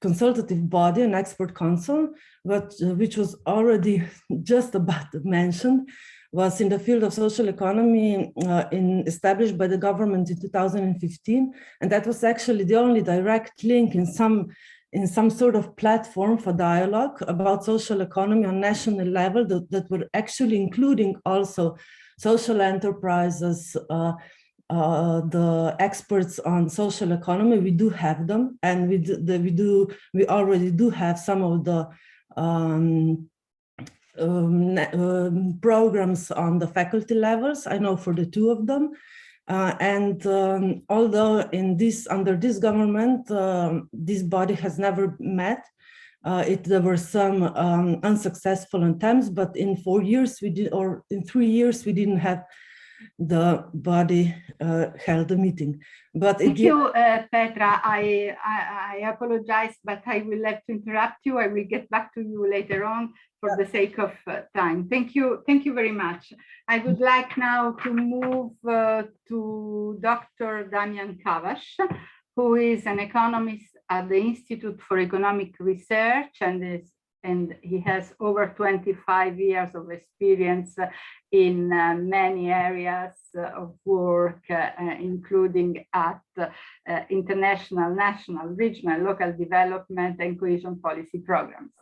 consultative body, an expert council, which was already just about mentioned, was in the field of social economy established by the government in 2015. And that was actually the only direct link in some sort of platform for dialogue about social economy on national level that were actually including also social enterprises, the experts on social economy. We do have them, and we already do have some of the programs on the faculty levels. I know for the 2 of them. Although under this government, this body has never met, there were some unsuccessful attempts, but in 4 years or in 3 years, we didn't have the body held a meeting. But thank you, Petra. I apologize, but I will have to interrupt you. I will get back to you later on for the sake of time. Thank you very much. I would like now to move to Dr. Danian Kavash, who is an economist at the Institute for Economic Research, and he has over 25 years of experience in many areas of work, including at international, national, regional, local development and cohesion policy programs.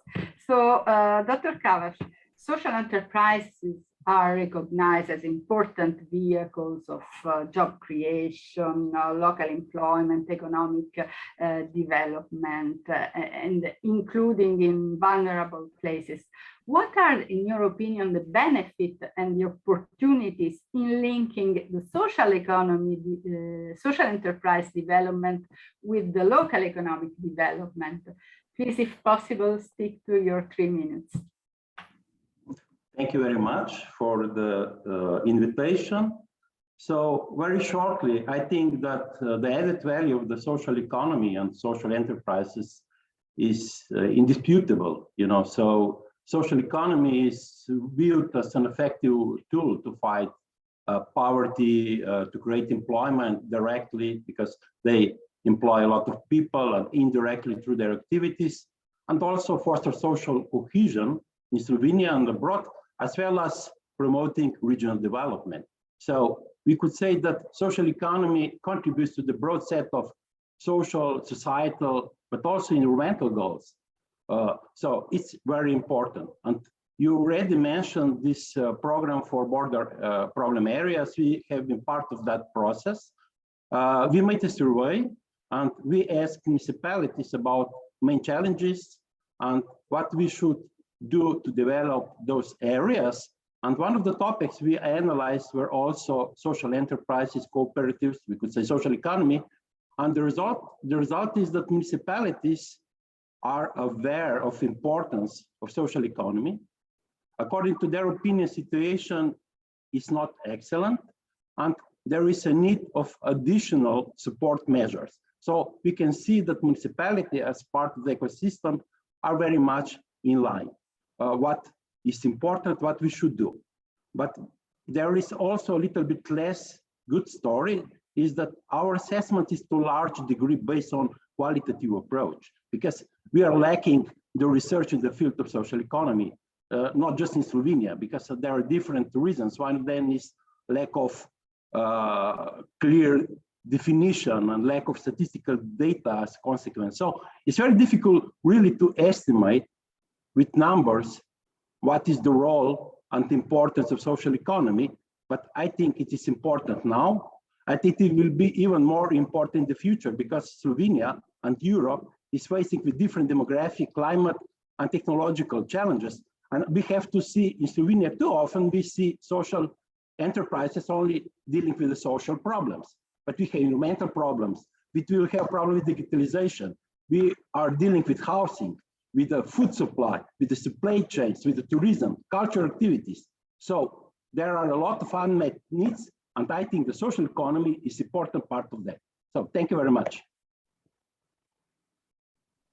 So, Dr. Kavash, social enterprises are recognized as important vehicles of job creation, local employment, economic development, and including in vulnerable places. What are, in your opinion, the benefit and the opportunities in linking the social economy, social enterprise development with the local economic development? Please, if possible, stick to your 3 minutes. Thank you very much for the invitation. So very shortly, I think that the added value of the social economy and social enterprises is indisputable. So social economy is viewed as an effective tool to fight poverty, to create employment directly because they employ a lot of people, and indirectly through their activities, and also foster social cohesion in Slovenia and abroad, as well as promoting regional development. So we could say that social economy contributes to the broad set of social, societal, but also environmental goals. So it's very important. And you already mentioned this program for border problem areas. We have been part of that process. We made a survey, and we asked municipalities about main challenges and what we should do to develop those areas. And one of the topics we analyzed were also social enterprises, cooperatives, we could say social economy. And the result is that municipalities are aware of importance of social economy. According to their opinion, situation is not excellent, and there is a need of additional support measures. So we can see that municipality as part of the ecosystem are very much in line. What is important, what we should do. But there is also a little bit less good story. is that our assessment is to a large degree based on qualitative approach, because we are lacking the research in the field of social economy, not just in Slovenia, because there are different reasons. One of them is lack of clear definition and lack of statistical data as a consequence. So it's very difficult really to estimate with numbers what is the role and the importance of social economy, but I think it is important now. I think it will be even more important in the future, because Slovenia and Europe is facing with different demographic, climate, and technological challenges. And we have to see in Slovenia too often we see social enterprises only dealing with the social problems, but we have environmental problems. We will have problems with digitalization. We are dealing with housing, with the food supply, with the supply chains, with the tourism, cultural activities. So there are a lot of unmet needs, and I think the social economy is an important part of that. So thank you very much.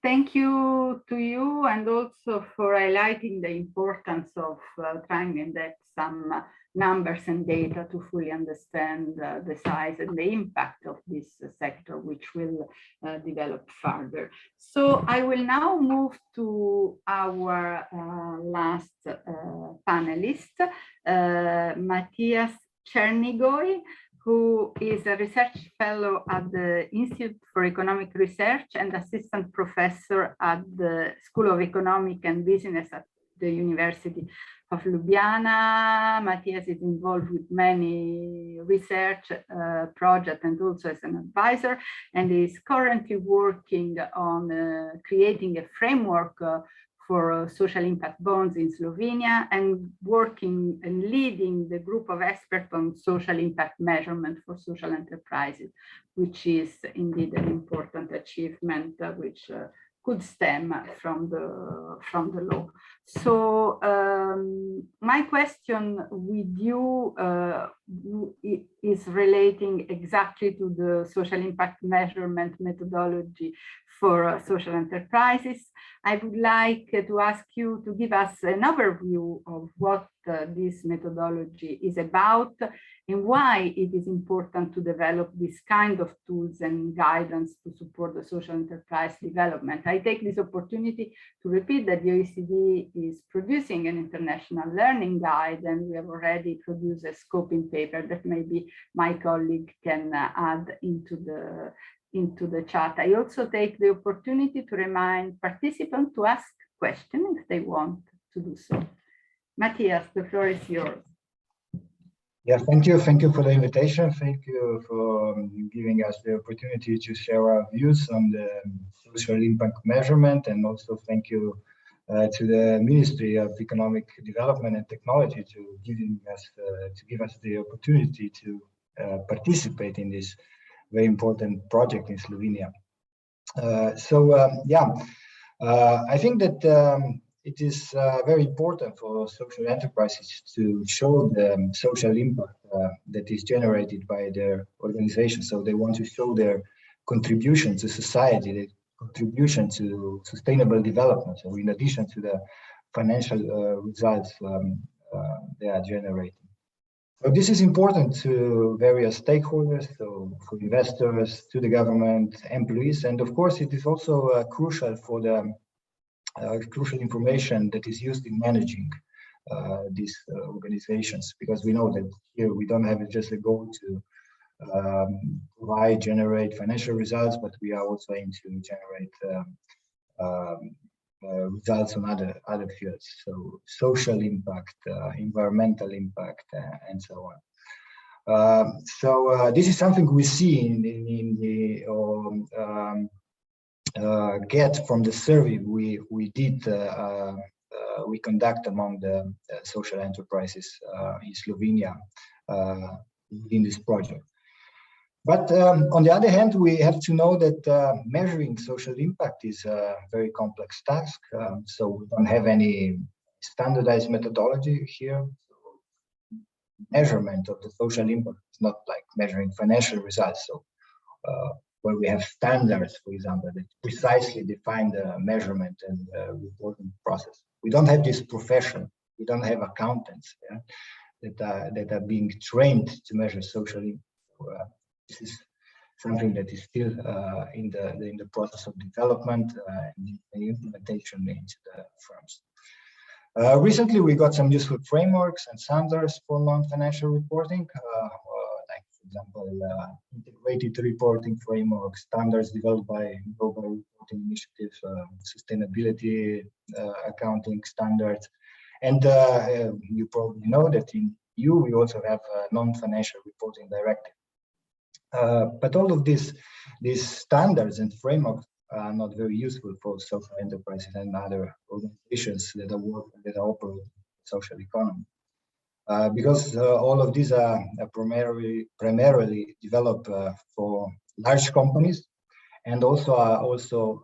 Thank you to you, and also for highlighting the importance of trying to get some numbers and data to fully understand the size and the impact of this sector, which will develop further. So I will now move to our last panelist, Matthias Chernigoy, who is a research fellow at the Institute for Economic Research and assistant professor at the School of Economic and Business at the University of Ljubljana. Matthias is involved with many research projects and also as an advisor, and is currently working on creating a framework for social impact bonds in Slovenia, and working and leading the group of experts on social impact measurement for social enterprises, which is indeed an important achievement which could stem from the law. So my question with you is relating exactly to the social impact measurement methodology for social enterprises. I would like to ask you to give us an overview of what this methodology is about and why it is important to develop this kind of tools and guidance to support the social enterprise development. I take this opportunity to repeat that the OECD is producing an international learning guide, and we have already produced a scoping paper that maybe my colleague can add into the chat. I also take the opportunity to remind participants to ask questions if they want to do so. Matthias, the floor is yours. Yeah, thank you. Thank you for the invitation. Thank you for giving us the opportunity to share our views on the social impact measurement, and also thank you to the Ministry of Economic Development and Technology to give us the opportunity to participate in this very important project in Slovenia. I think that it is very important for social enterprises to show the social impact that is generated by their organization. So they want to show their contribution to society, the contribution to sustainable development. So in addition to the financial results they are generating. So this is important to various stakeholders, so for investors, to the government, employees, and of course it is also crucial for the crucial information that is used in managing these organizations, because we know that here we don't have just a goal to generate financial results, but we are also aiming to generate results on other fields, so social impact, environmental impact, and so on. This is something we see in the get from the survey we did. We conduct among the social enterprises in Slovenia in this project. But on the other hand, we have to know that measuring social impact is a very complex task. So we don't have any standardized methodology here. Measurement of the social impact is not like measuring financial results. So where we have standards, for example, that precisely define the measurement and reporting process. We don't have this profession. We don't have accountants that are being trained to measure social impact. This is something that is still in the process of development and implementation into the firms. Recently, we got some useful frameworks and standards for non-financial reporting, like, for example, integrated reporting framework, standards developed by Global Reporting Initiative, sustainability accounting standards. And you probably know that in EU, we also have a non-financial reporting directive. But all of these standards and frameworks are not very useful for social enterprises and other organizations that operate in social economy, because all of these are primarily developed for large companies, and also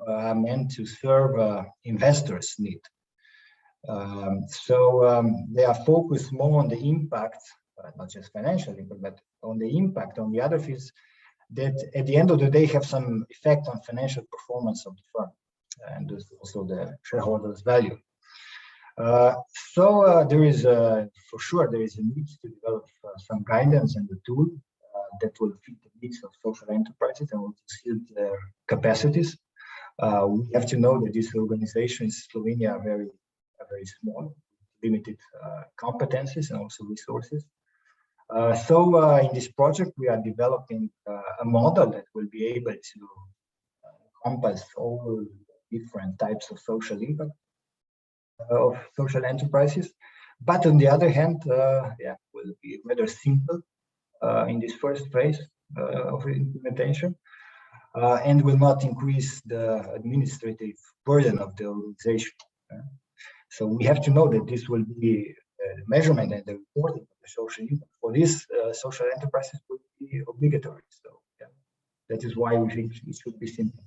are meant to serve investors' need. They are focused more on the impact, not just financially, but on the impact on the other fields that at the end of the day have some effect on financial performance of the firm and also the shareholders' value. There is for sure there is a need to develop some guidance and a tool that will fit the needs of social enterprises and will suit their capacities. We have to know that these organizations in Slovenia are very small, limited competencies and also resources. In this project, we are developing a model that will be able to encompass all different types of social impact of social enterprises. But on the other hand, will be rather simple in this first phase of implementation, and will not increase the administrative burden of the organization. So we have to know that this will be the measurement and the reporting of the social impact for these social enterprises will be obligatory. So that is why we think it should be simple.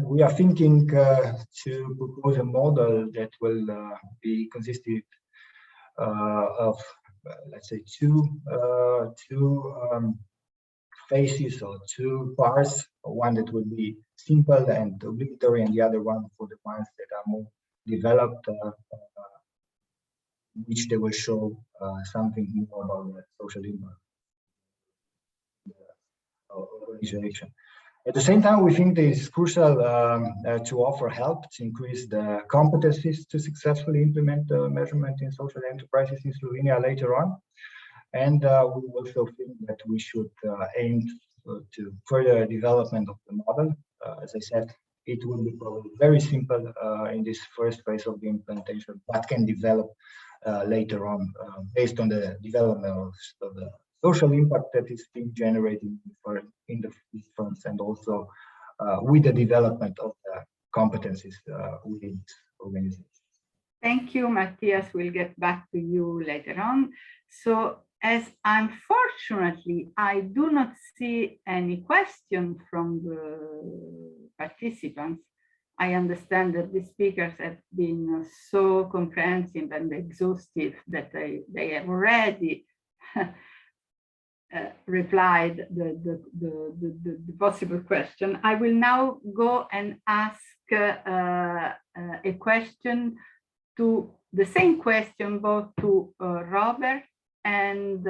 We are thinking to propose a model that will be consisted of, let's say, two phases or two parts. One that will be simple and obligatory, and the other one for the ones that are more developed, which they will show something more about the social impact of the organization. At the same time, we think it is crucial to offer help to increase the competencies to successfully implement measurement in social enterprises in Slovenia later on. And we also think that we should aim to further development of the model. As I said, it will be probably very simple in this first phase of the implementation, but can develop later on based on the development of the social impact that is being generated in the firms, and also with the development of the competencies within this organization. Thank you, Matthias. We'll get back to you later on. So, as unfortunately, I do not see any question from the participants, I understand that the speakers have been so comprehensive and exhaustive that they have already replied the possible question. I will now go and ask a question to the same question both to Robert and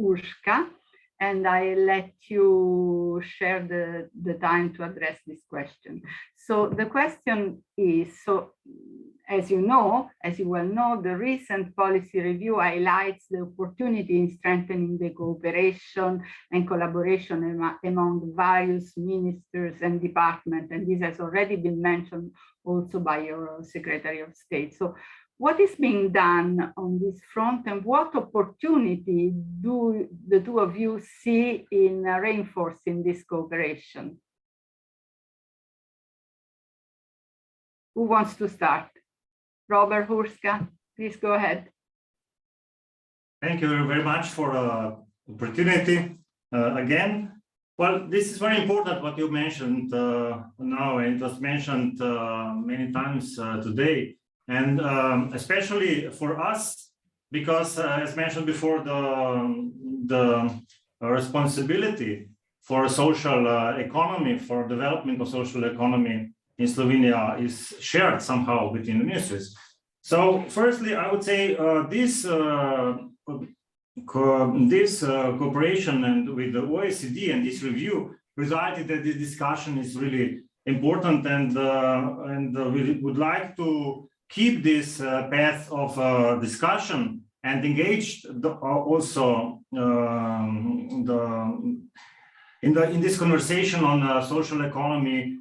Urška, and I let you share the time to address this question. So the question is, as you well know, the recent policy review highlights the opportunity in strengthening the cooperation and collaboration among various ministers and departments, and this has already been mentioned also by your Secretary of State. So what is being done on this front, and what opportunity do the two of you see in reinforcing this cooperation? Who wants to start? Robert, Urška, please go ahead. Thank you very much for the opportunity again. Well, this is very important what you mentioned now, and it was mentioned many times today. And especially for us, because as mentioned before, the responsibility for social economy, for development of social economy in Slovenia is shared somehow between the ministries. So firstly, I would say this this cooperation and with the OECD and this review resulted that this discussion is really important, and we would like to keep this path of discussion and engage also in this conversation on social economy.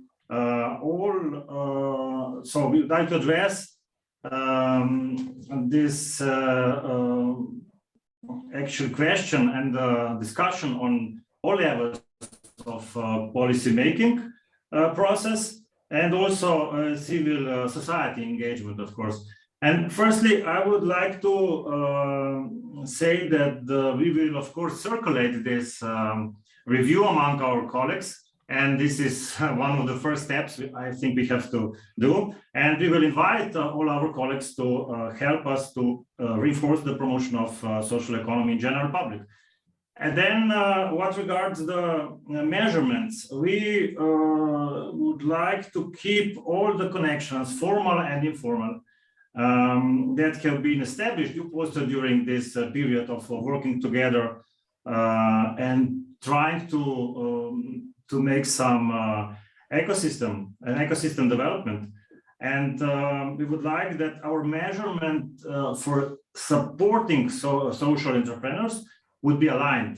So we would like to address this actual question and discussion on all levels of policy making process, and also civil society engagement, of course. And firstly, I would like to say that we will, of course, circulate this review among our colleagues. And this is one of the first steps I think we have to do. And we will invite all our colleagues to help us to reinforce the promotion of social economy in general public. And then what regards the measurements, we would like to keep all the connections, formal and informal, that have been established also during this period of working together and trying to make some ecosystem development. And we would like that our measurement for supporting social entrepreneurs would be aligned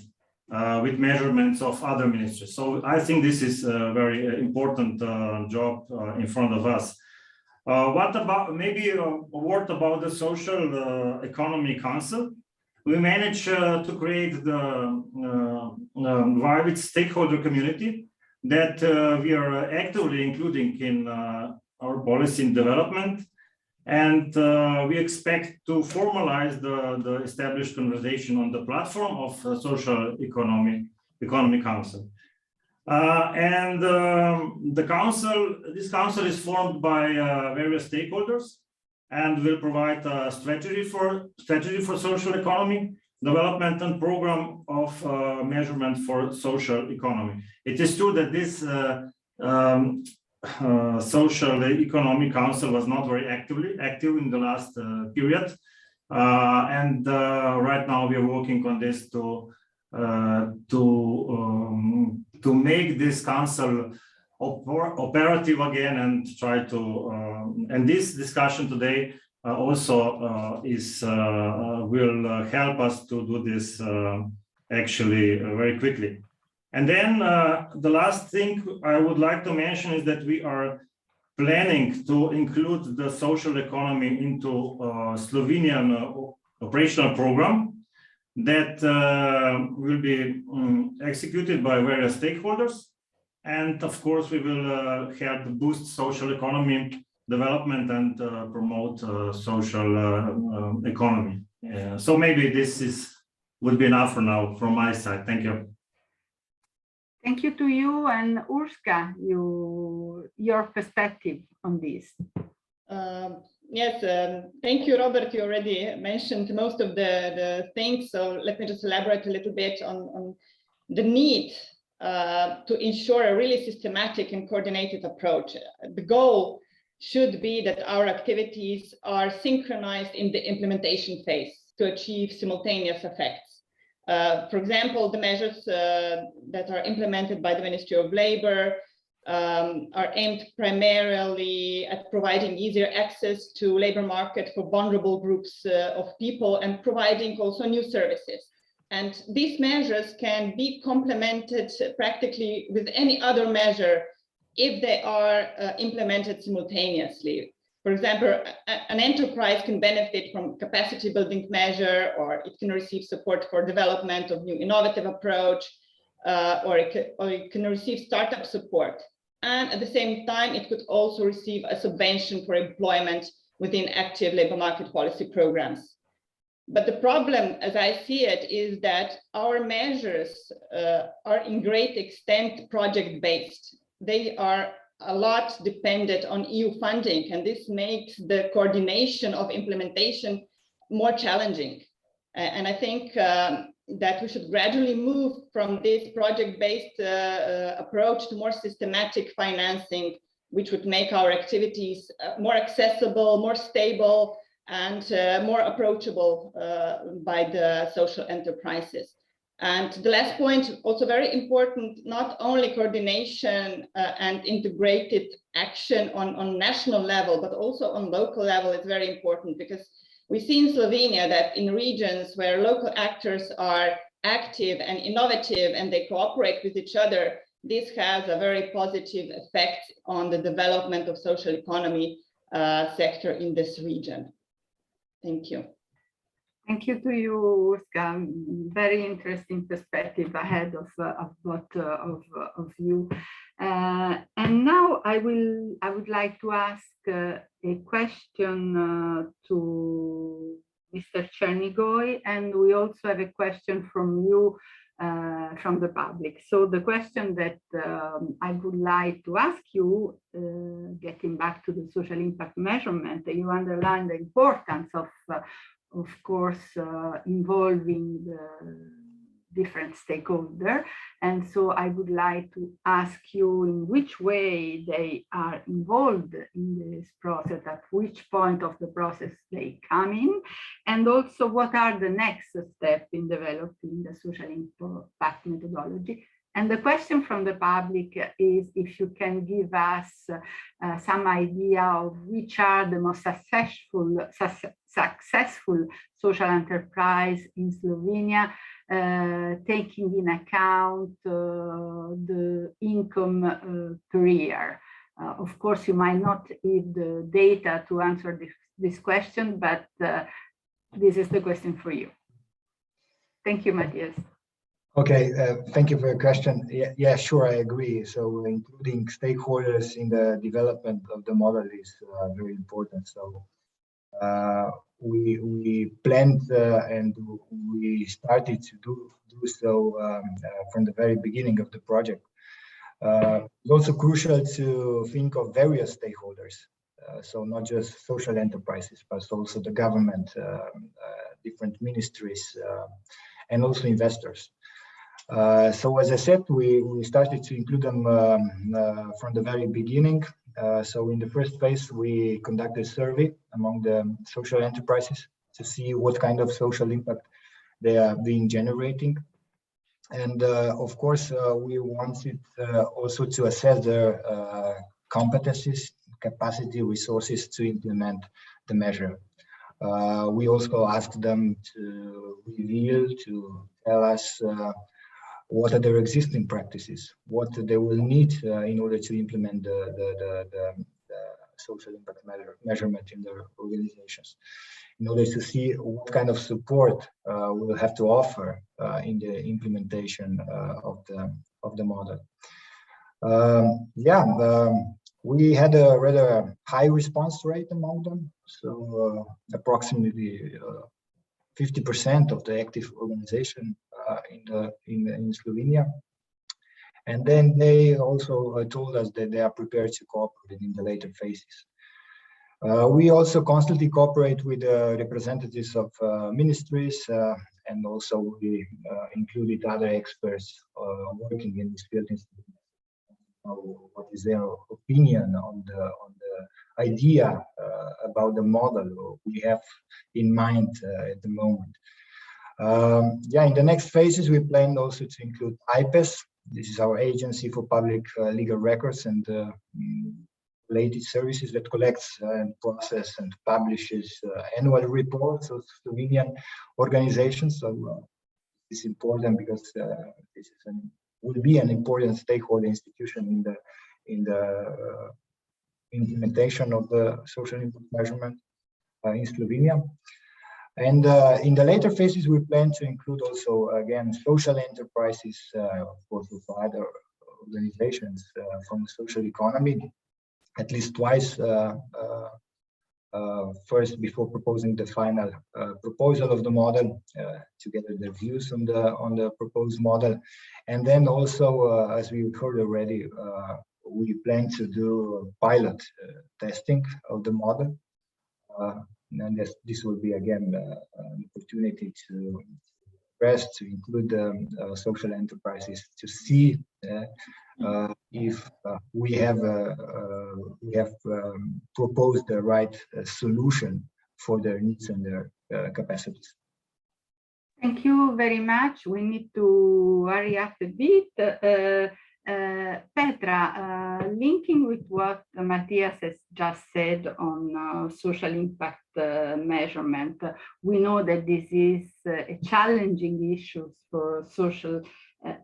with measurements of other ministries. So I think this is a very important job in front of us. What about maybe a word about the Social Economy Council? We managed to create the wide stakeholder community that we are actively including in our policy and development. And we expect to formalize the established conversation on the platform of Social Economy Council. This council is formed by various stakeholders and will provide a strategy for social economy development and program of measurement for social economy. It is true that this Social Economy Council was not very active in the last period, and right now we are working on this to make this council operative again and try to. And this discussion today also will help us to do this actually very quickly. And then the last thing I would like to mention is that we are planning to include the social economy into Slovenian operational program that will be executed by various stakeholders. And of course, we will help boost social economy development and promote social economy. So maybe this would be enough for now from my side. Thank you. Thank you to you, and Urška, your perspective on this. Yes, thank you, Robert. You already mentioned most of the things, so let me just elaborate a little bit on the need to ensure a really systematic and coordinated approach. The goal should be that our activities are synchronized in the implementation phase to achieve simultaneous effects. For example, the measures that are implemented by the Ministry of Labor are aimed primarily at providing easier access to labor market for vulnerable groups of people and providing also new services. And these measures can be complemented practically with any other measure if they are implemented simultaneously. For example, an enterprise can benefit from capacity building measure, or it can receive support for development of new innovative approach, or it can receive startup support. And at the same time, it could also receive a subvention for employment within active labor market policy programs. But the problem, as I see it, is that our measures are in great extent project-based. They are a lot dependent on EU funding, and this makes the coordination of implementation more challenging. And I think that we should gradually move from this project-based approach to more systematic financing, which would make our activities more accessible, more stable, and more approachable by the social enterprises. And the last point, also very important, not only coordination and integrated action on national level, but also on local level is very important, because we see in Slovenia that in regions where local actors are active and innovative and they cooperate with each other, this has a very positive effect on the development of social economy sector in this region. Thank you. Thank you to you, Urska. Very interesting perspective ahead of both of you. And now I would like to ask a question to Mr. Chernigoy, and we also have a question from you, from the public. So the question that I would like to ask you, getting back to the social impact measurement, you underline the importance of course, involving the different stakeholders. And so I would like to ask you in which way they are involved in this process, at which point of the process they come in, and also what are the next steps in developing the social impact methodology. And the question from the public is if you can give us some idea of which are the most successful social enterprise in Slovenia, taking in account the income per year. Of course, you might not have the data to answer this question, but this is the question for you. Thank you, Matthias. Okay, thank you for your question. Yeah, sure, I agree. So including stakeholders in the development of the model is very important. So we planned and we started to do so from the very beginning of the project. It's also crucial to think of various stakeholders. So not just social enterprises, but also the government, different ministries, and also investors. So as I said, we started to include them from the very beginning. So in the first phase, we conducted a survey among the social enterprises to see what kind of social impact they are being generating. And of course, we wanted also to assess their competencies, capacity, resources to implement the measure. We also asked them to reveal, to tell us what are their existing practices, what they will need in order to implement the social impact measurement in their organizations, in order to see what kind of support we'll have to offer in the implementation of the model. We had a rather high response rate among them, so approximately 50% of the active organization in Slovenia. And then they also told us that they are prepared to cooperate in the later phases. We also constantly cooperate with representatives of ministries, and also we included other experts working in this field. What is their opinion on the idea about the model we have in mind at the moment. In the next phases, we plan also to include IPES. This is our agency for public legal records and related services that collects and processes and publishes annual reports of Slovenian organizations. So it's important because this is will be an important stakeholder institution in the implementation of the social impact measurement in Slovenia. And in the later phases, we plan to include also, again, social enterprises, of course, with other organizations from the social economy, at least twice, first before proposing the final proposal of the model, to get their views on the proposed model. And then also, as we heard already, we plan to do pilot testing of the model. And this will be again an opportunity to include social enterprises to see if we have proposed the right solution for their needs and their capacities. Thank you very much. We need to hurry up a bit. Petra, linking with what Matthias has just said on social impact measurement, we know that this is a challenging issue for social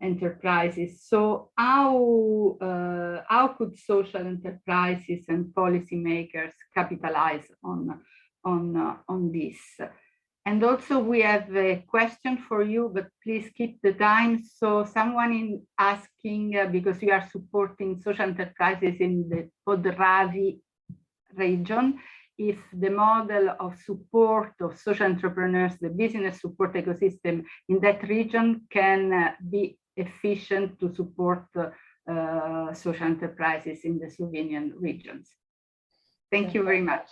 enterprises. So how could social enterprises and policymakers capitalize on this? And also we have a question for you, but please keep the time. So someone is asking, because we are supporting social enterprises in the Podravy region, if the model of support of social entrepreneurs, the business support ecosystem in that region can be efficient to support social enterprises in the Slovenian regions. Thank you very much.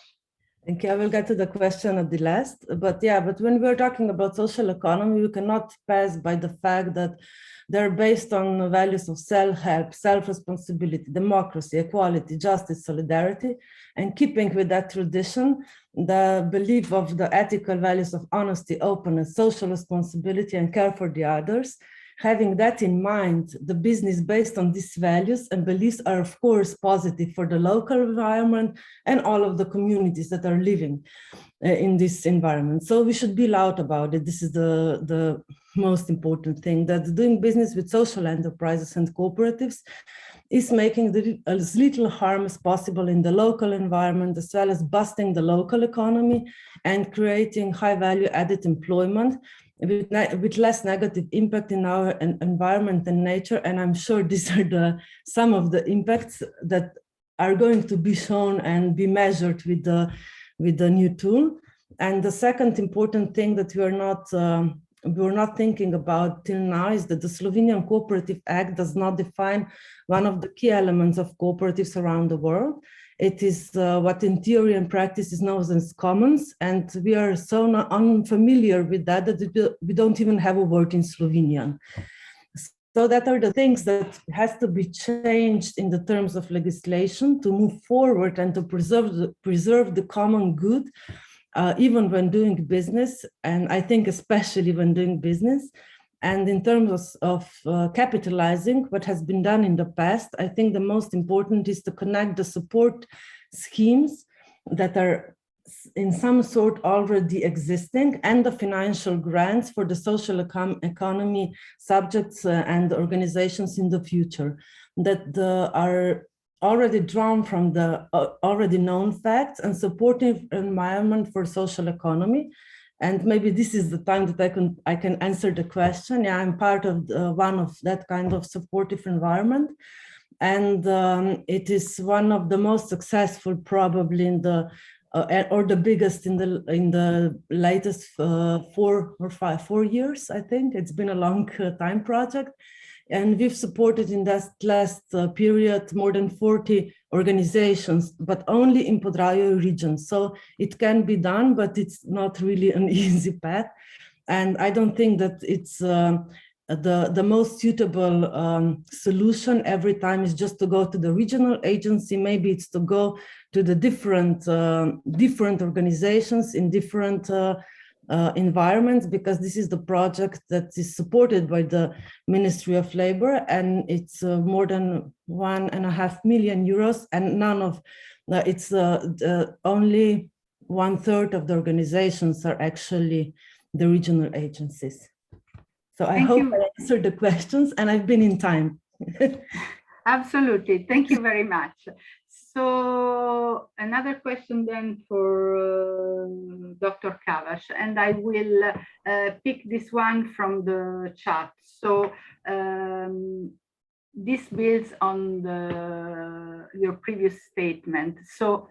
Thank you. I will get to the question at the last, but when we're talking about social economy, we cannot pass by the fact that they're based on values of self-help, self-responsibility, democracy, equality, justice, solidarity, and keeping with that tradition, the belief of the ethical values of honesty, openness, social responsibility, and care for the others. Having that in mind, the business based on these values and beliefs are, of course, positive for the local environment and all of the communities that are living in this environment. So we should be loud about it. This is the most important thing, that doing business with social enterprises and cooperatives is making as little harm as possible in the local environment, as well as boosting the local economy and creating high value added employment with less negative impact in our environment and nature. And I'm sure these are some of the impacts that are going to be shown and be measured with the new tool. And the second important thing that we're not thinking about till now is that the Slovenian Cooperative Act does not define one of the key elements of cooperatives around the world. It is what in theory and practice is known as commons, and we are so unfamiliar with that we don't even have a word in Slovenian. So that are the things that has to be changed in the terms of legislation to move forward and to preserve the common good, even when doing business, and I think especially when doing business. And in terms of capitalizing what has been done in the past, I think the most important is to connect the support schemes that are in some sort already existing and the financial grants for the social economy subjects and organizations in the future that are already drawn from the already known facts and supportive environment for social economy. And maybe this is the time that I can answer the question. Yeah, I'm part of one of that kind of supportive environment. And it is one of the most successful probably in the, or the biggest in the latest 4 years, I think. It's been a long time project. And we've supported in that last period more than 40 organizations, but only in Podravy region. So it can be done, but it's not really an easy path. And I don't think that it's the most suitable solution every time is just to go to the regional agency. Maybe it's to go to the different organizations in different environments, because this is the project that is supported by the Ministry of Labor, and it's more than 1.5 million euros, and it's only 1/3 of the organizations are actually the regional agencies. So I hope I answered the questions and I've been in time. Absolutely, thank you very much. So another question then for Dr. Kavash, and I will pick this one from the chat. So this builds on your previous statement. So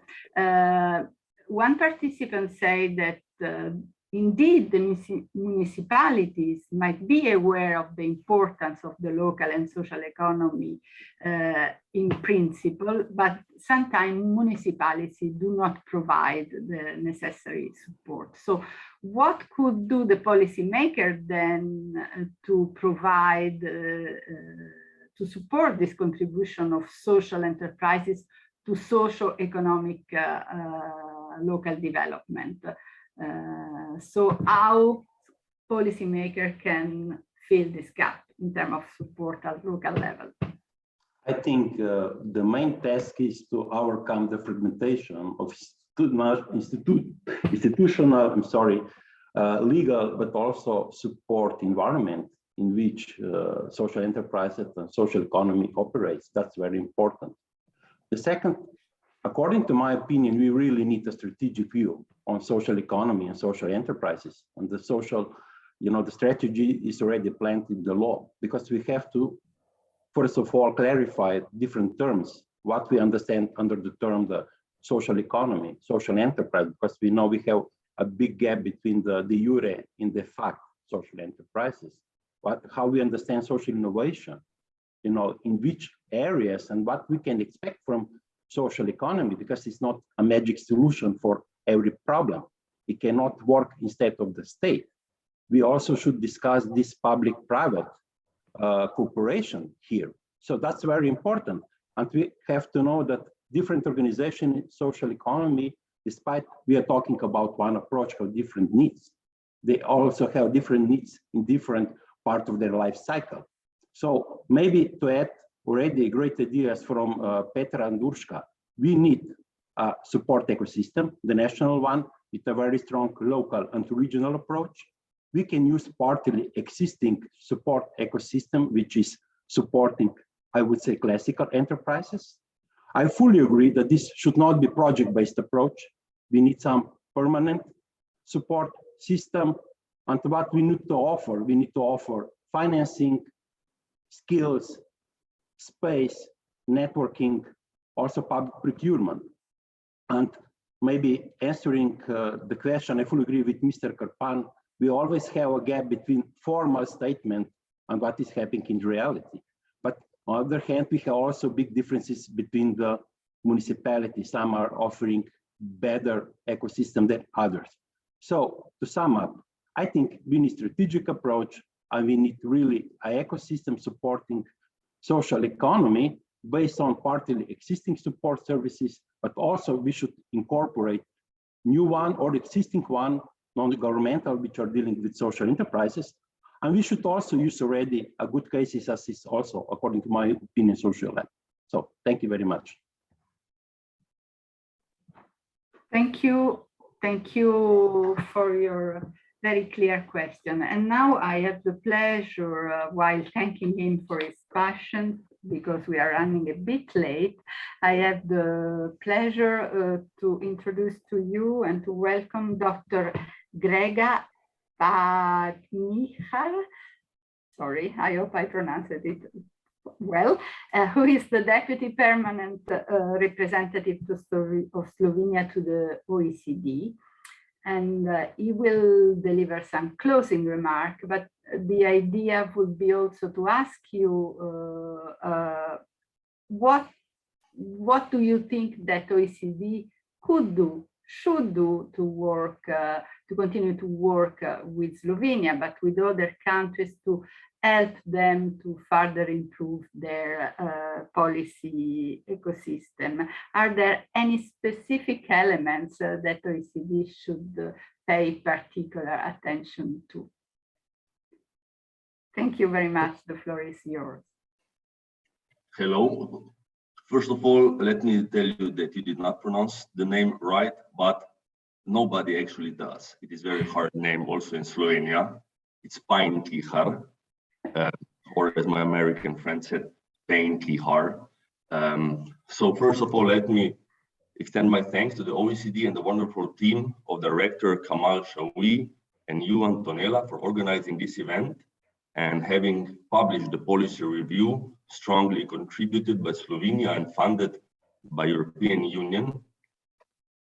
one participant said that indeed the municipalities might be aware of the importance of the local and social economy in principle, but sometimes municipalities do not provide the necessary support. So what could do the policymaker then to provide, to support this contribution of social enterprises to socio-economic local development. So how policymakers can fill this gap in terms of support at local level? I think the main task is to overcome the fragmentation of institutional, legal, but also support environment in which social enterprises and social economy operates. That's very important. The second, according to my opinion, we really need a strategic view on social economy and social enterprises. And the social, the strategy is already planned in the law, because we have to, first of all, clarify different terms, what we understand under the term the social economy, social enterprise, because we know we have a big gap between the de jure and de facto social enterprises. How we understand social innovation, in which areas and what we can expect from social economy, because it's not a magic solution for every problem. It cannot work instead of the state. We also should discuss this public-private cooperation here. So that's very important. And we have to know that different organizations in social economy, despite we are talking about one approach, have different needs. They also have different needs in different parts of their life cycle. So maybe to add already great ideas from Petra and Urška, we need a support ecosystem, the national one, with a very strong local and regional approach. We can use partly existing support ecosystem, which is supporting, I would say, classical enterprises. I fully agree that this should not be project-based approach. We need some permanent support system. And what we need to offer financing, skills, space, networking, also public procurement. And maybe answering the question, I fully agree with Mr. Karpan, we always have a gap between formal statement and what is happening in reality. But on the other hand, we have also big differences between the municipalities. Some are offering better ecosystem than others. So to sum up, I think we need strategic approach, and we need really an ecosystem supporting social economy based on partly existing support services, but also we should incorporate new one or existing one, non-governmental, which are dealing with social enterprises. And we should also use already a good cases as is also, according to my opinion, social lab. So thank you very much. Thank you. Thank you for your very clear question. And now I have the pleasure, while thanking him for his passion, because we are running a bit late, I have the pleasure to introduce to you and to welcome Dr. Grega Pagnichar. Sorry, I hope I pronounced it well, who is the Deputy Permanent Representative of Slovenia to the OECD. And he will deliver some closing remark, but the idea would be also to ask you what do you think that OECD could do, should do to work, to continue to work with Slovenia, but with other countries to help them to further improve their policy ecosystem? Are there any specific elements that OECD should pay particular attention to? Thank you very much. The floor is yours. Hello. First of all, let me tell you that you did not pronounce the name right, but nobody actually does. It is a very hard name also in Slovenia. It's Pagnichar. Or as my American friend said, Pagnichar. So first of all, let me extend my thanks to the OECD and the wonderful team of Director Kamal Shawi and you, Antonella, for organizing this event and having published the policy review strongly contributed by Slovenia and funded by European Union.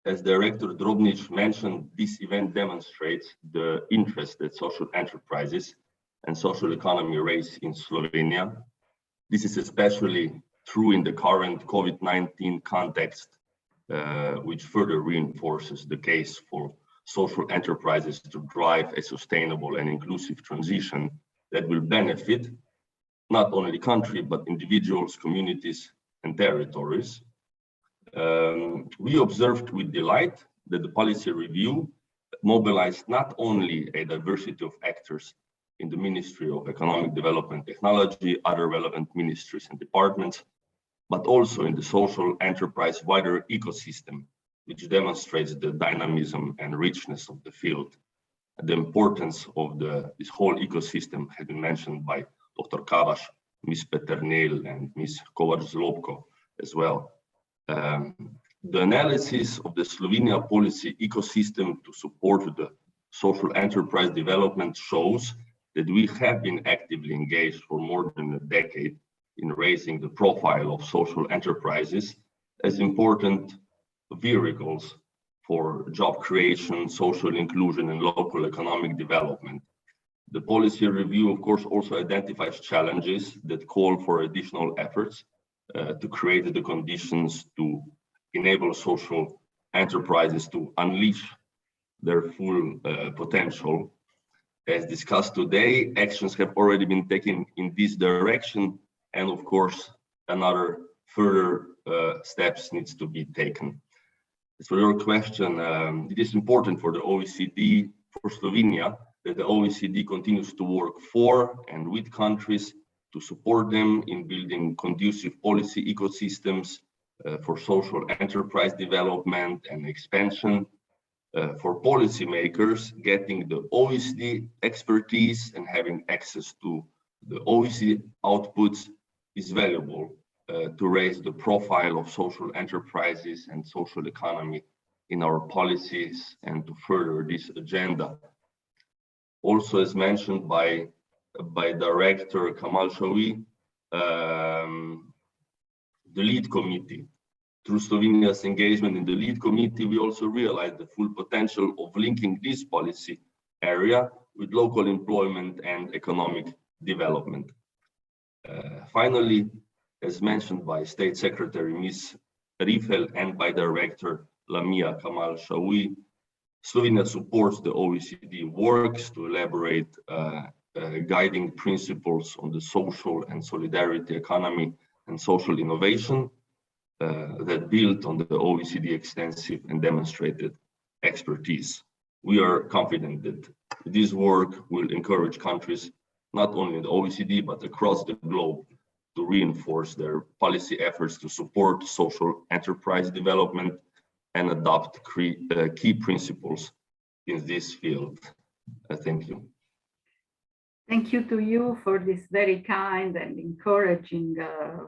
As Director Drobnic mentioned, this event demonstrates the interest that social enterprises and social economy raise in Slovenia. This is especially true in the current COVID-19 context, which further reinforces the case for social enterprises to drive a sustainable and inclusive transition that will benefit not only the country, but individuals, communities, and territories. We observed with delight that the policy review mobilized not only a diversity of actors in the Ministry of Economic Development Technology, other relevant ministries and departments, but also in the social enterprise wider ecosystem, which demonstrates the dynamism and richness of the field. The importance of this whole ecosystem has been mentioned by Dr. Kavash, Ms. Federnell, and Ms. Kovač-Zlobko as well. The analysis of the Slovenia policy ecosystem to support the social enterprise development shows that we have been actively engaged for more than a decade in raising the profile of social enterprises as important vehicles for job creation, social inclusion, and local economic development. The policy review, of course, also identifies challenges that call for additional efforts to create the conditions to enable social enterprises to unleash their full potential. As discussed today, actions have already been taken in this direction, and of course, another further steps needs to be taken. As for your question, it is important for the OECD, for Slovenia, that the OECD continues to work for and with countries to support them in building conducive policy ecosystems for social enterprise development and expansion. For policymakers, getting the OECD expertise and having access to the OECD outputs is valuable to raise the profile of social enterprises and social economy in our policies and to further this agenda. Also, as mentioned by Director Kamal Shawi, the lead committee. Through Slovenia's engagement in the lead committee, we also realized the full potential of linking this policy area with local employment and economic development. Finally, as mentioned by State Secretary Ms. Rifel and by Director Lamia Kamal Shawi, Slovenia supports the OECD works to elaborate guiding principles on the social and solidarity economy and social innovation that build on the OECD extensive and demonstrated expertise. We are confident that this work will encourage countries, not only in the OECD, but across the globe, to reinforce their policy efforts to support social enterprise development and adopt key principles in this field. Thank you. Thank you to you for this very kind and encouraging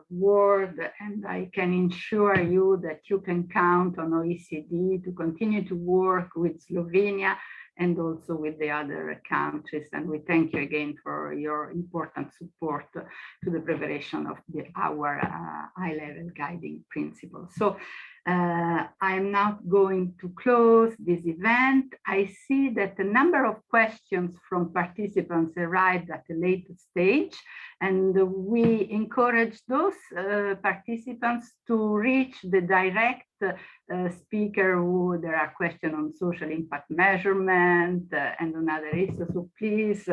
word, and I can ensure you that you can count on OECD to continue to work with Slovenia and also with the other countries. And we thank you again for your important support to the preparation of our high-level guiding principles. So I'm now going to close this event. I see that a number of questions from participants arrived at a later stage, and we encourage those participants to reach the direct speaker who there are questions on social impact measurement and on other issues. So please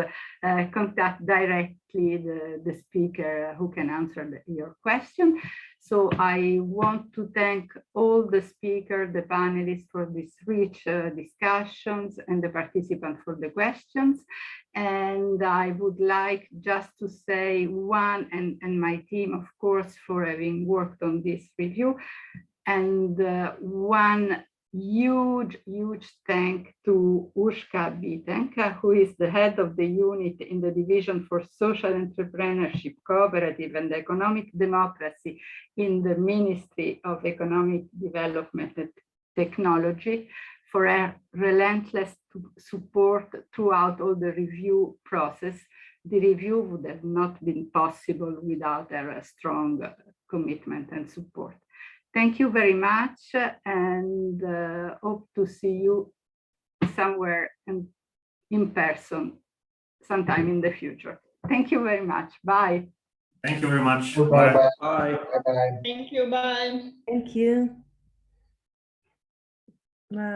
contact directly the speaker who can answer your question. So I want to thank all the speakers, the panelists for these rich discussions and the participants for the questions. And I would like just to say and my team, of course, for having worked on this review. And one huge thank to Urška Bitenka, who is the head of the unit in the Division for Social Entrepreneurship, Cooperative and Economic Democracy in the Ministry of Economic Development and Technology, for her relentless support throughout all the review process. The review would have not been possible without her strong commitment and support. Thank you very much, and hope to see you somewhere in person sometime in the future. Thank you very much. Bye. Thank you very much. Bye. Bye. Bye. Bye. Thank you. Bye. Thank you. Bye.